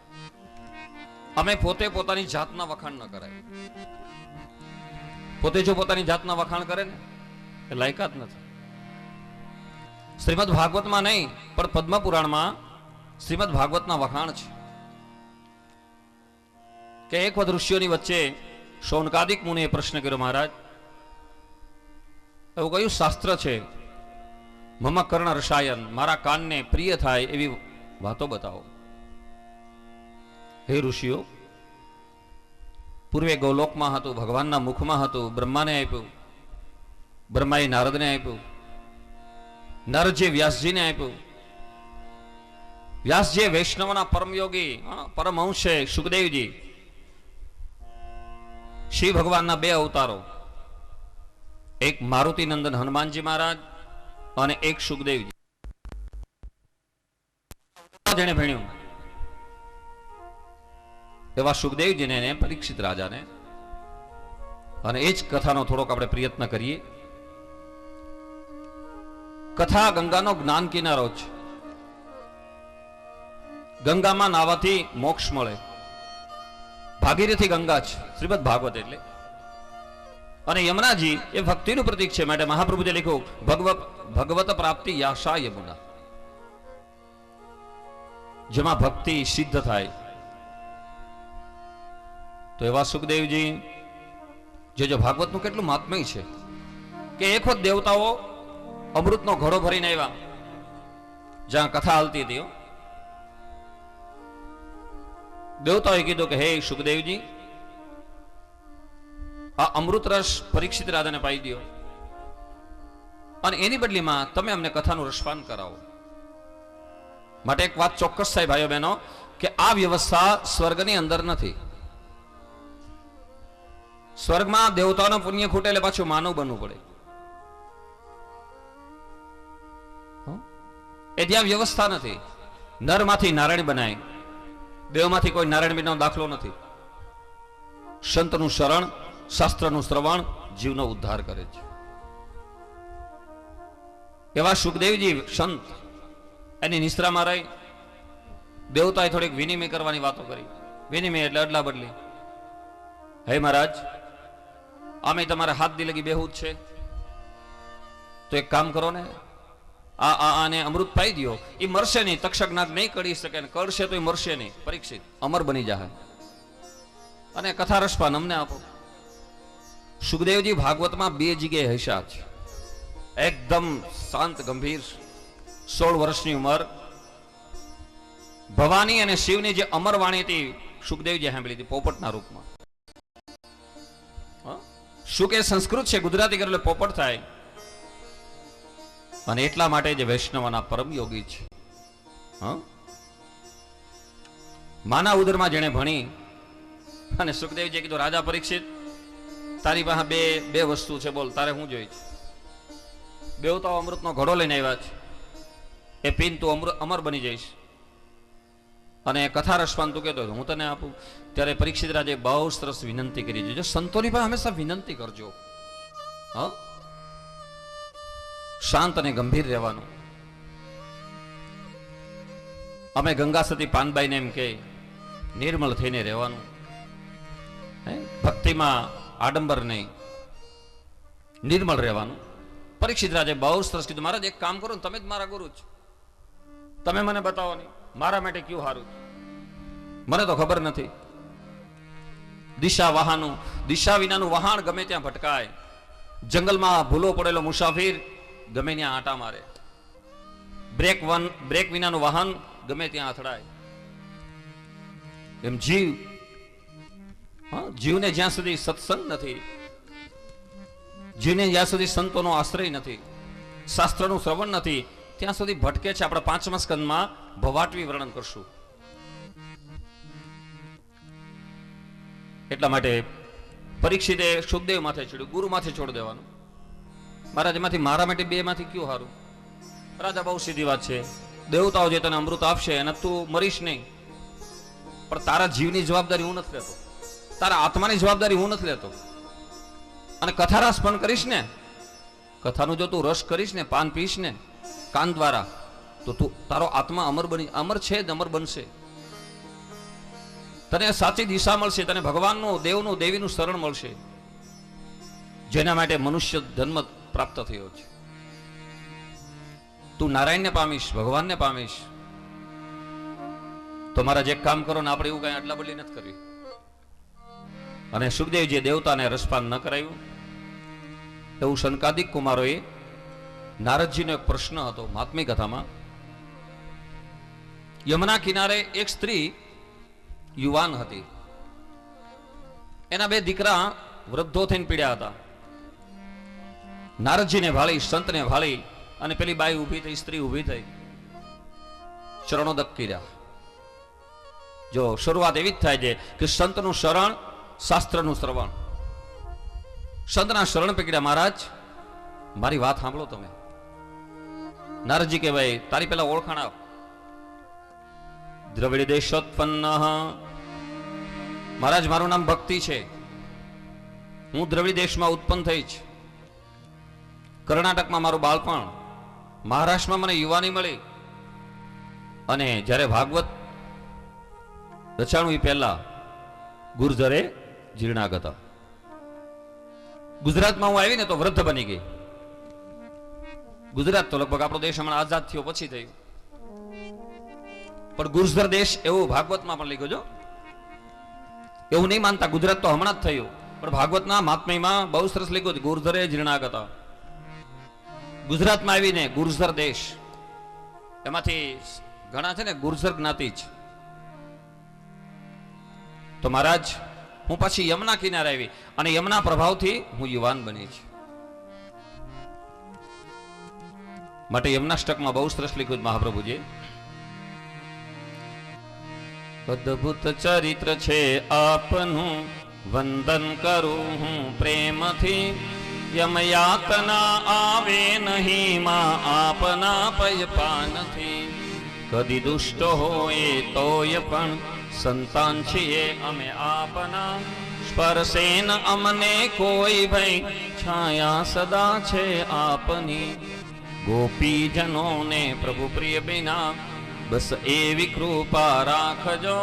અમે પોતે પોતાની જાતના વખાણ ન કરાય. પોતે જો પોતાની જાતના વખાણ કરે ને એ લાયકાત નથી. શ્રીમદ ભાગવતમાં નહીં પણ પદ્મ પુરાણમાં શ્રીમદ ભાગવતના વખાણ છે કે એક વખત ઋષિઓની વચ્ચે શૌનકાદિક મુનિએ પ્રશ્ન કર્યો, મહારાજ એવું કયું શાસ્ત્ર છે મમ કર્ણ રસાયન, મારા કાનને પ્રિય થાય એવી વાતો બતાવો. હે ઋષિઓ, પૂર્વે ગૌલોકમાં હતું, ભગવાનના મુખમાં હતું, બ્રહ્માને આપ્યું, બ્રહ્માએ નારદને આપ્યું, નારદજી વ્યાસજીને આપ્યું, વ્યાસજી વૈષ્ણવના પરમયોગી પરમહંસ છે સુખદેવજી, શિવ ભગવાનના બે અવતારો, એક મારુતિ નંદન હનુમાનજી મહારાજ અને એક સુખદેવજી. જેને ભણ્યું એવા સુખદેવજીને ને પરીક્ષિત રાજાને. અને એ જ કથાનો થોડોક આપણે પ્રયત્ન કરીએ. કથા ગંગાનો જ્ઞાન કિનારો છે. ગંગામાં નાવાથી મોક્ષ મળે. ભાગીરથી ગંગા છે શ્રીમદ ભાગવત એટલે. અને યમુનાજી એ ભક્તિનું પ્રતીક છે. માટે મહાપ્રભુએ લખ્યું ભગવત પ્રાપ્તિ યાશા યમુના, જેમાં ભક્તિ સિદ્ધ થાય. તો એવા સુખદેવજી જે ભાગવતનું કેટલું મહાત્મ્ય છે કે એક વખત દેવતાઓ અમૃતનો ઘડો ભરીને આવ્યા જ્યાં કથા હાલતી હતી. દેવતાઓએ કીધું કે હે સુખદેવજી, આ અમૃત રસ પરીક્ષિત રાજાને પાઈ દો અને એની બદલીમાં તમે અમને કથાનું રસપાન કરાવો. માટે એક વાત ચોક્કસ થાય ભાઈઓ બહેનો કે આ વ્યવસ્થા સ્વર્ગની અંદર નથી. સ્વર્ગમાં દેવતાઓનો પુણ્ય ખૂટે એટલે પાછું માનવ બનવું પડે. એ ત્યાં વ્યવસ્થા નથી. નરમાંથી નારાયણ બનાય, દેવમાંથી કોઈ નારાયણ દાખલો નથી. સંતનું શરણ, શાસ્ત્રનું શ્રવણ જીવનો ઉદ્ધાર કરે છે. એવા સુખદેવજી સંત એની નિશ્રામાં રહી દેવતાએ થોડીક વિનિમય કરવાની વાતો કરી. વિનિમય એટલે અદલા બદલી. હે મહારાજ, અમે તમારા હાથ દી લગી બેહું જ છે, તો એક કામ કરો ને, આને અમૃત પાઈ દો. એ મરશે નહીં, તક્ષક નાગ નહીં કરી શકે, કરશે તો એ મરશે નહીં. પરીક્ષિત અમર બની જાય. અને કથા રસપાન અમને આપો. સુખદેવજી ભાગવતમાં બે જગ્યાએ હસ્યા છે. એકદમ શાંત ગંભીર, 16 વર્ષની ઉંમર. ભવાની અને શિવની જે અમર વાણી હતી સુખદેવજી સાંભળી હતી પોપટના રૂપમાં. સુખ એ સંસ્કૃત છે, ગુજરાતી કરે એટલે પોપટ થાય. અને એટલા માટે જે વૈષ્ણવના પરમ યોગી છે. માના ઉદરમાં જેને ભણી અને સુખદેવજી કીધું, રાજા પરીક્ષિત, તારી પાસે બે વસ્તુ છે, બોલ તારે શું જોઈ છે? દેવતાઓ અમૃતનો ઘડો લઈને આવ્યા છે, એ પીન તું અમર બની જઈશ. અને કથા રસપાન તું કહેતો હું તને આપું. ત્યારે પરીક્ષિત રાજે બહુ સરસ વિનંતી કરી છે. જો સંતોની પાસે હંમેશા વિનંતી કરજો. શાંત અને ગંભીર રહેવાનું. અમે ગંગા સતી પાનબાઈને એમ કે નિર્મળ થઈને રહેવાનું. ભક્તિમાં આડંબર નહીં, નિર્મળ રહેવાનું. પરીક્ષિત રાજે બહુ સરસ કીધું, મહારાજ એક કામ કરો ને, તમે જ મારા ગુરુ છો, તમે મને બતાવો નહીં મારા માટે કયું સારું, મને તો ખબર નથી. દિશા વિનાનું વહાણ ગમે ત્યાં ભટકાય, જંગલમાં ભૂલો પડેલો મુસાફિર ગમે ત્યાં આંટા મારે, બ્રેક વિનાનું વાહન ગમે ત્યાં અથડાય. એમ જીવને જ્યાં સુધી સત્સંગ નથી, જીવને જ્યાં સુધી સંતોનો આશ્રય નથી, શાસ્ત્રનું શ્રવણ નથી, ત્યાં સુધી ભટકે છે. આપણે 5મા સ્કંદમાં ભવાટવી વર્ણન કરશું. એટલા માટે પરીક્ષિતે સુખદેવ માથે ચડ્યું, ગુરુ માથે છોડી દેવાનું. મહારાજ એમાંથી મારા માટે બે માંથી કયું સારું? રાજા બહુ સીધી વાત છે, દેવતાઓ જે તને અમૃત આપશે અને તું મરીશ નહીં, પણ તારા જીવની જવાબદારી હું નથી લેતો, તારા આત્માની જવાબદારી હું નથી લેતો. અને કથા રસ પણ કરીશ ને, કથાનું જો તું રસ કરીશ ને, પાન પીશ ને કાન દ્વારા, તો તું તારો આત્મા અમર છે જ અમર બનશે. તને સાચી દિશા મળશે, તને ભગવાનનું, દેવનું, દેવીનું શરણ મળશે, જેના માટે મનુષ્ય જન્મ પ્રાપ્ત થયો છે. તું નારાયણને પામીશ, ભગવાનને પામીશ. તો મારા જે કામ કરો ને, આપણે એવું કઈ આટલા બદલી નથી કરવી. અને સુખદેવજીએ દેવતાને રસપાન ન કરાવ્યું, એવું શનકાદિક કુમારોએ નારદજીનો એક પ્રશ્ન હતો મહાત્મી કથામાં. યમુના કિનારે એક સ્ત્રી યુવાન હતી, એના 2 દીકરા વૃદ્ધો થઈને પીડ્યા હતા. નારદજીને ભાળી, સંતને ભાળી, અને પેલી બાઈ ઊભી થઈ, સ્ત્રી ઊભી થઈ, ચરણોદક કર્યા. જો શરૂઆત એવી જ થાય છે કે સંતનું શરણ, શાસ્ત્રનું શ્રવણ. સંતના શરણ પકડ્યા, મહારાજ મારી વાત સાંભળો તમે. નારદજી કે ભાઈ તારી પેલા ઓળખાણ આપ. દ્રવિડ દેશોત્પન્ન, મહારાજ મારું નામ ભક્તિ છે, હું દ્રવિડ દેશમાં ઉત્પન્ન થઈ છે. કર્ણાટકમાં મારું બાળપણ, મહારાષ્ટ્રમાં મને યુવાની મળી, અને જ્યારે ભાગવત રચાણું એ પહેલા ગુર્જરે જીર્ણાગત. ગુજરાતમાં હું આવી ને તો વૃદ્ધ બની ગઈ. ગુજરાત તો લગભગ આપણો દેશ હમણાં આઝાદ થયો પછી થયું, પણ ગુર્જર દેશ એવું ભાગવતમાં પણ લખ્યું જો. એવું નહીં માનતા, ગુજરાત તો હમણાં જ થયું, પણ ભાગવતના મહાત્મ્યમાં બહુ સરસ લખ્યું છે, ગુર્જરે જીર્ણાગત. ગુજરાતમાં આવીને ગુર્જર દેશ, એમાંથી ઘણા છે ને ગુર્જર જ્ઞાતિ જ. તો મહારાજ હું પાછી યમુના કિનારે આવી, અને યમુના પ્રભાવથી હું યુવાન બની છું. માટે યમુનાષ્ટકમાં બહુ સરસ લખ્યું મહાપ્રભુજી. અદ્ભુત ચરિત્ર છે આપનું, વંદન કરું હું પ્રેમથી. યમયાતના આવે નહીં માં આપના પયપાનથી. કદી દુષ્ટ હોય તોય પણ સંતાન છીએ અમે આપના. સ્પર્શેન અમને કોઈ ભય, છાયા સદા છે આપની. ગોપીજનોને પ્રભુ પ્રિય બિના, બસ એવી કૃપા રાખજો.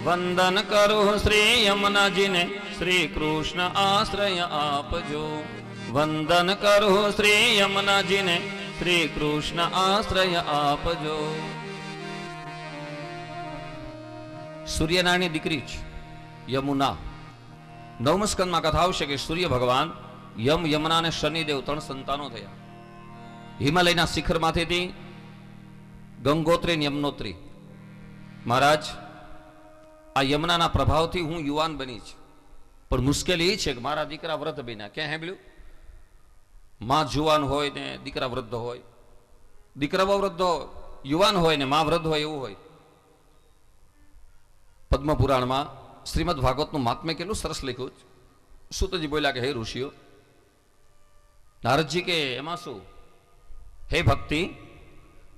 વંદન કરું શ્રી યમુનાજીને, શ્રી કૃષ્ણ આશ્રય આપજો. વંદન કરું શ્રી યમુનાજીને, શ્રી કૃષ્ણ આશ્રય આપજો. સૂર્યનારાયણની દીકરી છે યમુના. 9મા સ્કંદમાં કથા આવશે કે સૂર્ય ભગવાન, યમુના અને શનિદેવ 3 સંતાનો થયા. હિમાલયના શિખરમાંથી ગંગોત્રી અને યમનોત્રી. મહારાજ આ યમુનાના પ્રભાવથી હું યુવાન બની છે, પણ મુશ્કેલી એ છે કે મારા દીકરા વૃદ્ધ બન્યા. ક્યાં સાંભળ્યું? માં જુવાન હોય ને દીકરા વૃદ્ધ હોય, દીકરા બહુ વૃદ્ધ હોય, યુવાન હોય ને માં વૃદ્ધ હોય, એવું હોય. પદ્મ પુરાણમાં શ્રીમદ ભાગવતનું મહાત્મ્ય કેટલું સરસ લખ્યું. સૂતજી બોલ્યા કે હે ઋષિઓ, નારદજી કે એમાં શું? હે ભક્તિ,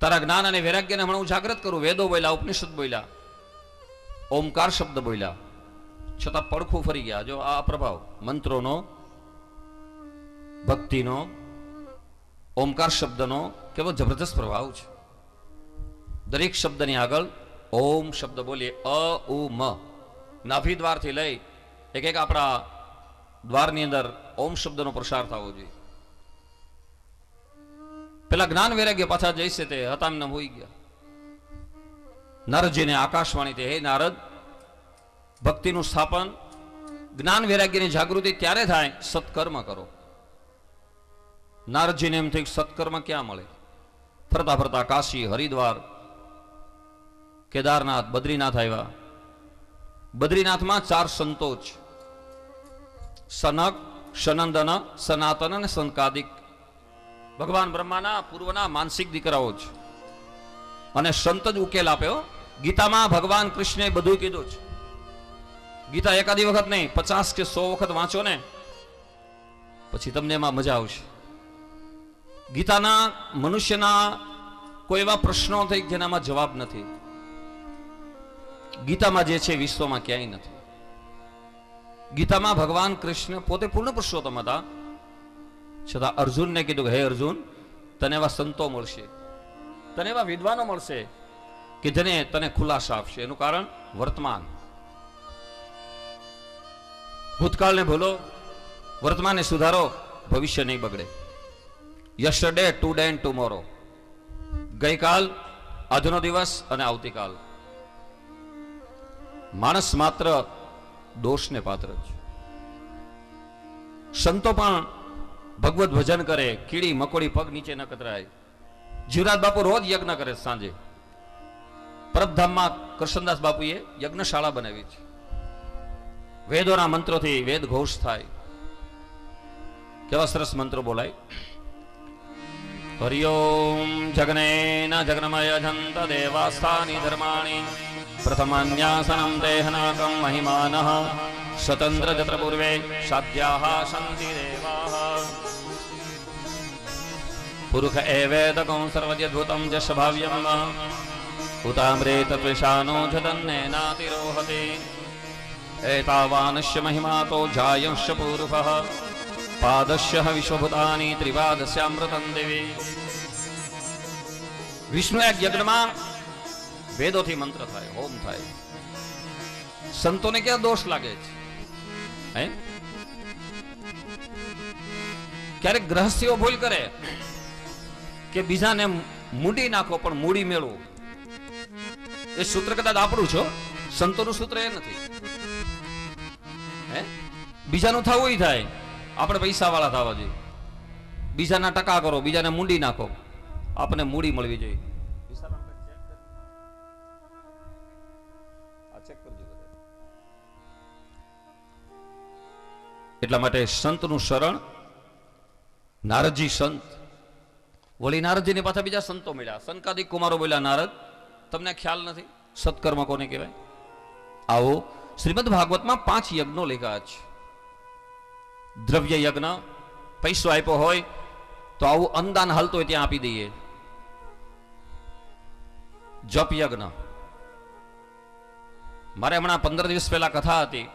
તારા જ્ઞાન અને વૈરાગ્યને હમણાં હું જાગૃત કરું. વેદો બોલ્યા, ઉપનિષદ બોલ્યા, ઓમકાર શબ્દ બોલ્યા, છતાં પડખું ફરી ગયા. જો આ પ્રભાવ મંત્રોનો, ભક્તિનો, ઓમકાર શબ્દનો કેવો જબરદસ્ત પ્રભાવ છે. દરેક શબ્દની આગળ ઓમ શબ્દ બોલીએ, અ ઉ મ, નાભી દ્વારથી લઈ એક આપણા દ્વારની અંદર ઓમ શબ્દનો પ્રસાર થવો જોઈએ. પેલા જ્ઞાન વૈરાગ્ય પાછા જઈશે તે હતા એમને હોઈ ગયા. નારદજીને આકાશવાણી તે, હે નારદ, ભક્તિનું સ્થાપન, જ્ઞાન વૈરાગ્યની જાગૃતિ ત્યારે થાય સત્કર્મ કરો. નારદજીને એમ થયું સત્કર્મ ક્યાં મળે? ફરતા ફરતા કાશી, હરિદ્વાર, કેદારનાથ, બદ્રીનાથ આવ્યા. બદ્રીનાથમાં 4 સંતો જ, સનક, સનંદન, સનાતન અને સંકાદિક, ભગવાન બ્રહ્માના પૂર્વના માનસિક દીકરાઓ જ. અને સંત જ ઉકેલ આપ્યો. ગીતામાં ભગવાન કૃષ્ણે બધું કીધું છે. ગીતા એકાદી વખત નહીં, 50 કે 100 વખત વાંચો ને પછી તમને એમાં મજા આવશે. ગીતાના મનુષ્યના કોઈ એવા પ્રશ્નો થઈ જેનામાં જવાબ નથી. ગીતામાં જે છે વિશ્વમાં ક્યાંય નથી. ગીતામાં ભગવાન કૃષ્ણ પોતે પૂર્ણ પુરુષોત્તમ હતા, છતાં અર્જુનને કીધું, હે અર્જુન, તને એવા સંતો મળશે, તને એવા વિદ્વાનો મળશે કે જેને તને ખુલાસા આપશે. એનું કારણ વર્તમાન. ભૂતકાળને ભૂલો, વર્તમાનને સુધારો, ભવિષ્ય નહીં બગડે. Yesterday, today and tomorrow. ગઈકાલ, આજનો દિવસ અને આવતીકાલ. માણસ માત્ર દોષને પાત્ર છે. સંતો પણ ભગવત ભજન કરે, કીડી મકોડી પગ નીચે ન કતરાય. જીવરાજ બાપુ રોજ યજ્ઞ કરે સાંજે. પરબધામમાં કૃષ્ણદાસ બાપુએ યજ્ઞશાળા બનાવી છે. વેદોના મંત્રોથી વેદ ઘોષ થાય. કેવા સરસ મંત્રો બોલાય. હરિઓમ જગનેન જગનમય જંત દેવાસ્થાની ધર્માણી પ્રથમાન્યાસનમ દેહનાકમ મહિમાનઃ સ્વતંત્ર જત્ર પૂર્વે સાધ્યાઃ સંતિ દેવાઃ પુરુષ એવેદકં સર્વદ્યદ્ભુતં જશ ભાવ્યમ ઉતામ્રે તત્વેશાનો જતન્નેનાતિરોહતે એતાવાનસ્ય મહિમા તો જાયંશ પૂર્વઃ પાદસ્ય વિશ્વભૂતાની ત્રિવાદસ્યામૃતં દેવી. વિષ્ણુ એક યજ્ઞમાં વેદોથી મંત્ર થાય, હોમ થાય. સંતોને ક્યાં દોષ લાગે છે? હે, ક્યારેક ગ્રહસ્થીઓ ભૂલ કરે કે બીજાને મૂડી નાખો પણ મૂડી મેળવો. એ સૂત્ર કદાચ આપણું છો, સંતોનું સૂત્ર એ નથી. હે, બીજાનું થવું ય થાય, આપણે પૈસા વાળા થવા જોઈએ. બીજાના ટકા કરો, બીજાને મૂડી નાખો, આપણને મૂડી મળવી જોઈએ. એટલા માટે સંતનું શરણ. નારદજી સંત, વળી નારદજીની પાછા બીજા સંતો મળ્યા. સંકાદિક કુમારો બોલ્યા, નારદ, તમને ખ્યાલ નથી સત્કર્મ કોને કહેવાય? આવો શ્રીમદ ભાગવતમાં 5 યજ્ઞો લખ્યા છે. દ્રવ્ય યજ્ઞ, પૈસો આપ્યો હોય તો આવું અન્નદાન હાલતો હોય ત્યાં આપી દઈએ. જપ યજ્ઞ. મારે હમણાં 15 દિવસ પહેલા કથા હતી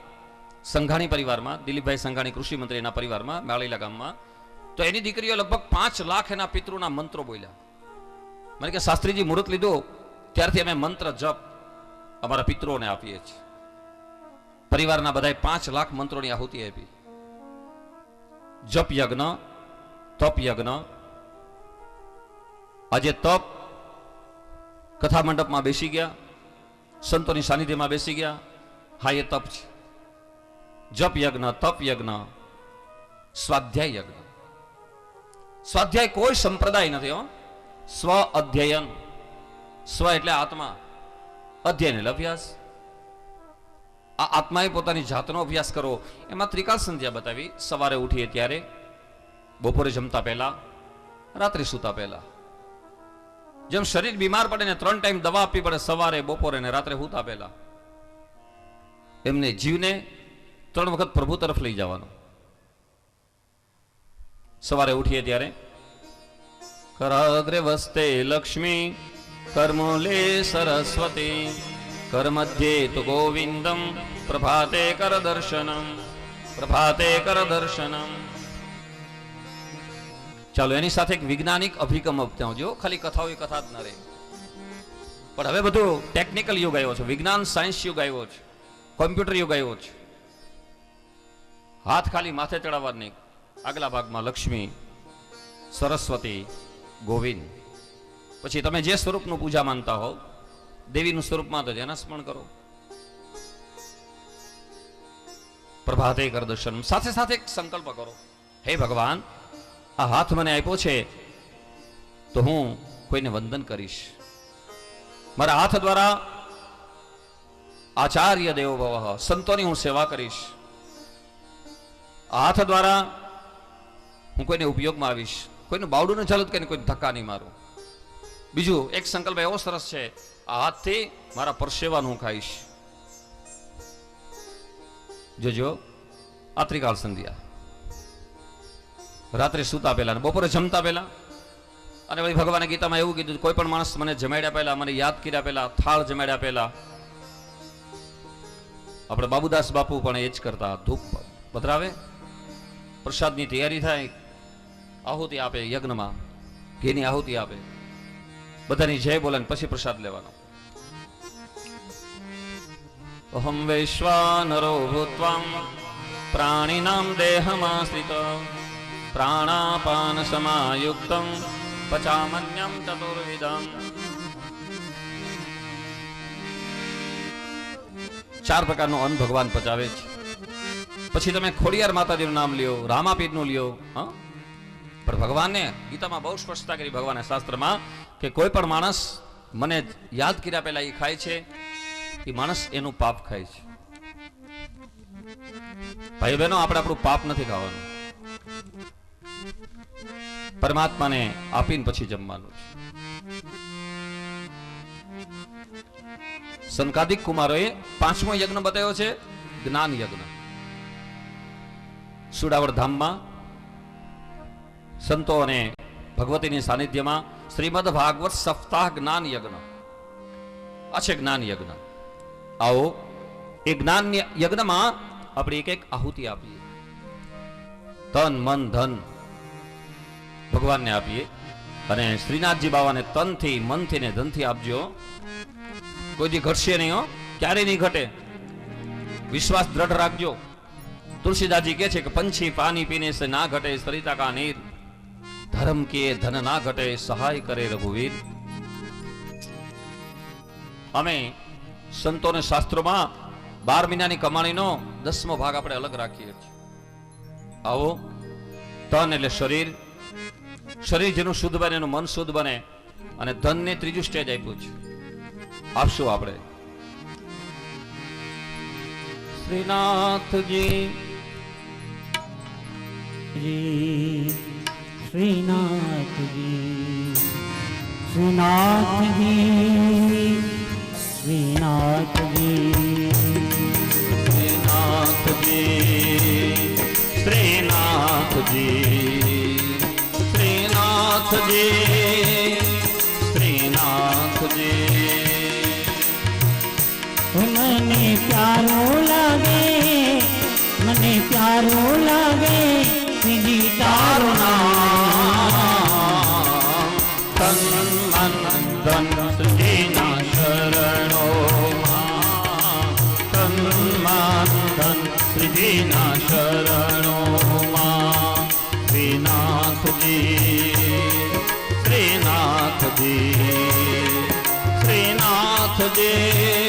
સંઘાણી પરિવારમાં, દિલીપભાઈ સંઘાણી કૃષિ મંત્રીના પરિવારમાં, માળીલા ગામમાં. તો એની દીકરીઓ લગભગ 5 લાખ એના પિતૃના મંત્રો બોલ્યા. મને કે શાસ્ત્રીજી મુહૂર્ત લીધું ત્યારથી અમે મંત્ર જપ અમારા પિતૃઓને આપીએ છીએ. પરિવારના બધાએ 5 લાખ મંત્રોની આહુતિ આપી. જપ યજ્ઞ, તપ યજ્ઞ. આજે તપ, કથા મંડપમાં બેસી ગયા, સંતોની સાનિધ્યમાં બેસી ગયા. હા, એ તપ છે. જપ યજ્ઞ, તપ યજ્ઞ, સ્વાધ્યાય યજ્ઞ. સ્વાધ્યાય કોઈ સંપ્રદાય નથી હો. સ્વ અધ્યયન. સ્વ એટલે આત્મા, અધ્યયન એટલે અભ્યાસ. આ આત્માએ પોતાની જાતનો અભ્યાસ કરવો. એમાં ત્રિકાળ સંધ્યા બતાવી. સવારે ઉઠીએ ત્યારે, બપોરે જમતા પહેલા, રાત્રે સૂતા પહેલા. જેમ શરીર બીમાર પડે ને 3 ટાઈમ દવા આપવી પડે, સવારે, બપોરે ને રાત્રે સૂતા પહેલા, એમને જીવને 3 વખત પ્રભુ તરફ લઈ જવાનો. સવારે ઉઠીએ ત્યારે કરાગ્રે વસ્તે લક્ષ્મી, કર્મૂલે સરસ્વતી, કર મધ્યે તુ ગોવિંદમ, પ્રભાતે કર દર્શનમ, પ્રભાતે કર દર્શનમ. ચાલો એની સાથે એક વૈજ્ઞાનિક અભિગમ અપનાવજો. ખાલી કથાઓ એ કથા જ ન રહે. પણ હવે બધું ટેકનિકલ યુગ આવ્યો છે, વિજ્ઞાન સાયન્સ યુગ આવ્યો છે, કોમ્પ્યુટર યુગ આવ્યો છે. હાથ ખાલી માથે ચડાવવા નહીં. આગલા ભાગમાં લક્ષ્મી, સરસ્વતી, ગોવિંદ. પછી તમે જે સ્વરૂપનું પૂજા માનતા હો, દેવીનું સ્વરૂપમાં તો જેના સ્મરણ કરો. પ્રભાતે કર દર્શન. સાથે સાથે એક સંકલ્પ કરો, હે ભગવાન, આ હાથ મને આપ્યો છે તો હું કોઈને વંદન કરીશ. મારા હાથ દ્વારા આચાર્ય દેવો ભવ, સંતોની હું સેવા કરીશ. આ હાથ દ્વારા હું કોઈને ઉપયોગમાં આવીશ. કોઈનું બાવડું ન ચાલુ કે કોઈ ધક્કા નહીં મારું. બીજું એક સંકલ્પ એવો સરસ છે, આ હાથથી મારા પરસેવાનું હું ખાઈશ. જોજો, આ ત્રિકાળ સંધ્યા, રાત્રે સૂતા પહેલા ને બપોરે જમતા પહેલા. અને વળી ભગવાને ગીતામાં એવું કીધું, કોઈ પણ માણસ મને જમાડ્યા પહેલા, મને યાદ કર્યા પહેલા, થાળ જમાડ્યા પહેલા. આપણે બાબુદાસ બાપુ પણ એ જ કરતા, ધૂપ પધરાવે, પ્રસાદની તૈયારી થાય, આહુતિ આપે યજ્ઞમાં, ઘીની આહુતિ આપે, બધાની જય બોલે પછી પ્રસાદ લેવાનો. અહમ વૈશ્વાનરો ભૂત્વામ પ્રાણીનામ દેહમાશ્રિત પ્રાણાપાન સમાયુક્તમ પચામન્યમ ચતુર્વિધમ. 4 પ્રકારનો અન્ન ભગવાન પચાવે છે. પછી તમે ખોડિયાર માતાજીનું નામ લ્યો, રામાપીરનું લ્યો. પણ ભગવાનને ગીતામાં બહુ સ્પષ્ટતા કરી, ભગવાને શાસ્ત્રમાં, કે કોઈ પણ માણસ મને યાદ કર્યા પહેલા એ ખાય છે, એ માણસ એનું પાપ ખાય છે. ભાઈ બહેનો, આપણે આપણું પાપ નથી ખાવાનું, પરમાત્માને આપીને પછી જમવાનું છે. સંકાદિક કુમારોએ 5મો યજ્ઞ બતાવ્યો છે, જ્ઞાન યજ્ઞ. સુડાવડ ધામમાં સંતો અને ભગવતીની સાનિધ્યમાં શ્રીમદ ભાગવત સપ્તાહ જ્ઞાન યજ્ઞ આ છે. જ્ઞાન યજ્ઞ. આવો એ જ્ઞાન યજ્ઞમાં આપણે એક એક આહુતિ આપીએ, તન મન ધન ભગવાનને આપીએ. અને શ્રીનાથજી બાવાને તનથી, મનથી ને ધનથી આપજો. કોઈ દી ઘટશે નહીં હો, ક્યારેય નહીં ઘટે. વિશ્વાસ દ્રઢ રાખજો. તુલસીદાસજી કહે છે કે પંછી પાણી પીને સે ના ઘટે સરિતા કા નીર, ધર્મ કે ધન ના ઘટે સહાય કરે રઘુવીર. અમે સંતોને શાસ્ત્રોમાં 12 મહિનાની કમાણીનો 10મો ભાગ આપણે અલગ રાખીએ છીએ. આવો, તન એટલે શરીર, શરીર જેનું શુદ્ધ બને એનું મન શુદ્ધ બને. અને ધનને 3જું સ્ટેજ આપ્યું છે, આપશું આપણે. શ્રીનાથજી શ્રીનાથજી શ્રીનાથજી શ્રીનાથજી શ્રીનાથજી શ્રીનાથજી શ્રીનાથજી. મને પ્યારું લાગે, મને પ્યારું લાગે શ્રીજી તારું નામ. તન મન ધન શ્રીના શરણોમાં, તન મન ધન શ્રીજીના શરણોમાં. શ્રીનાથજી શ્રીનાથજી શ્રીનાથજી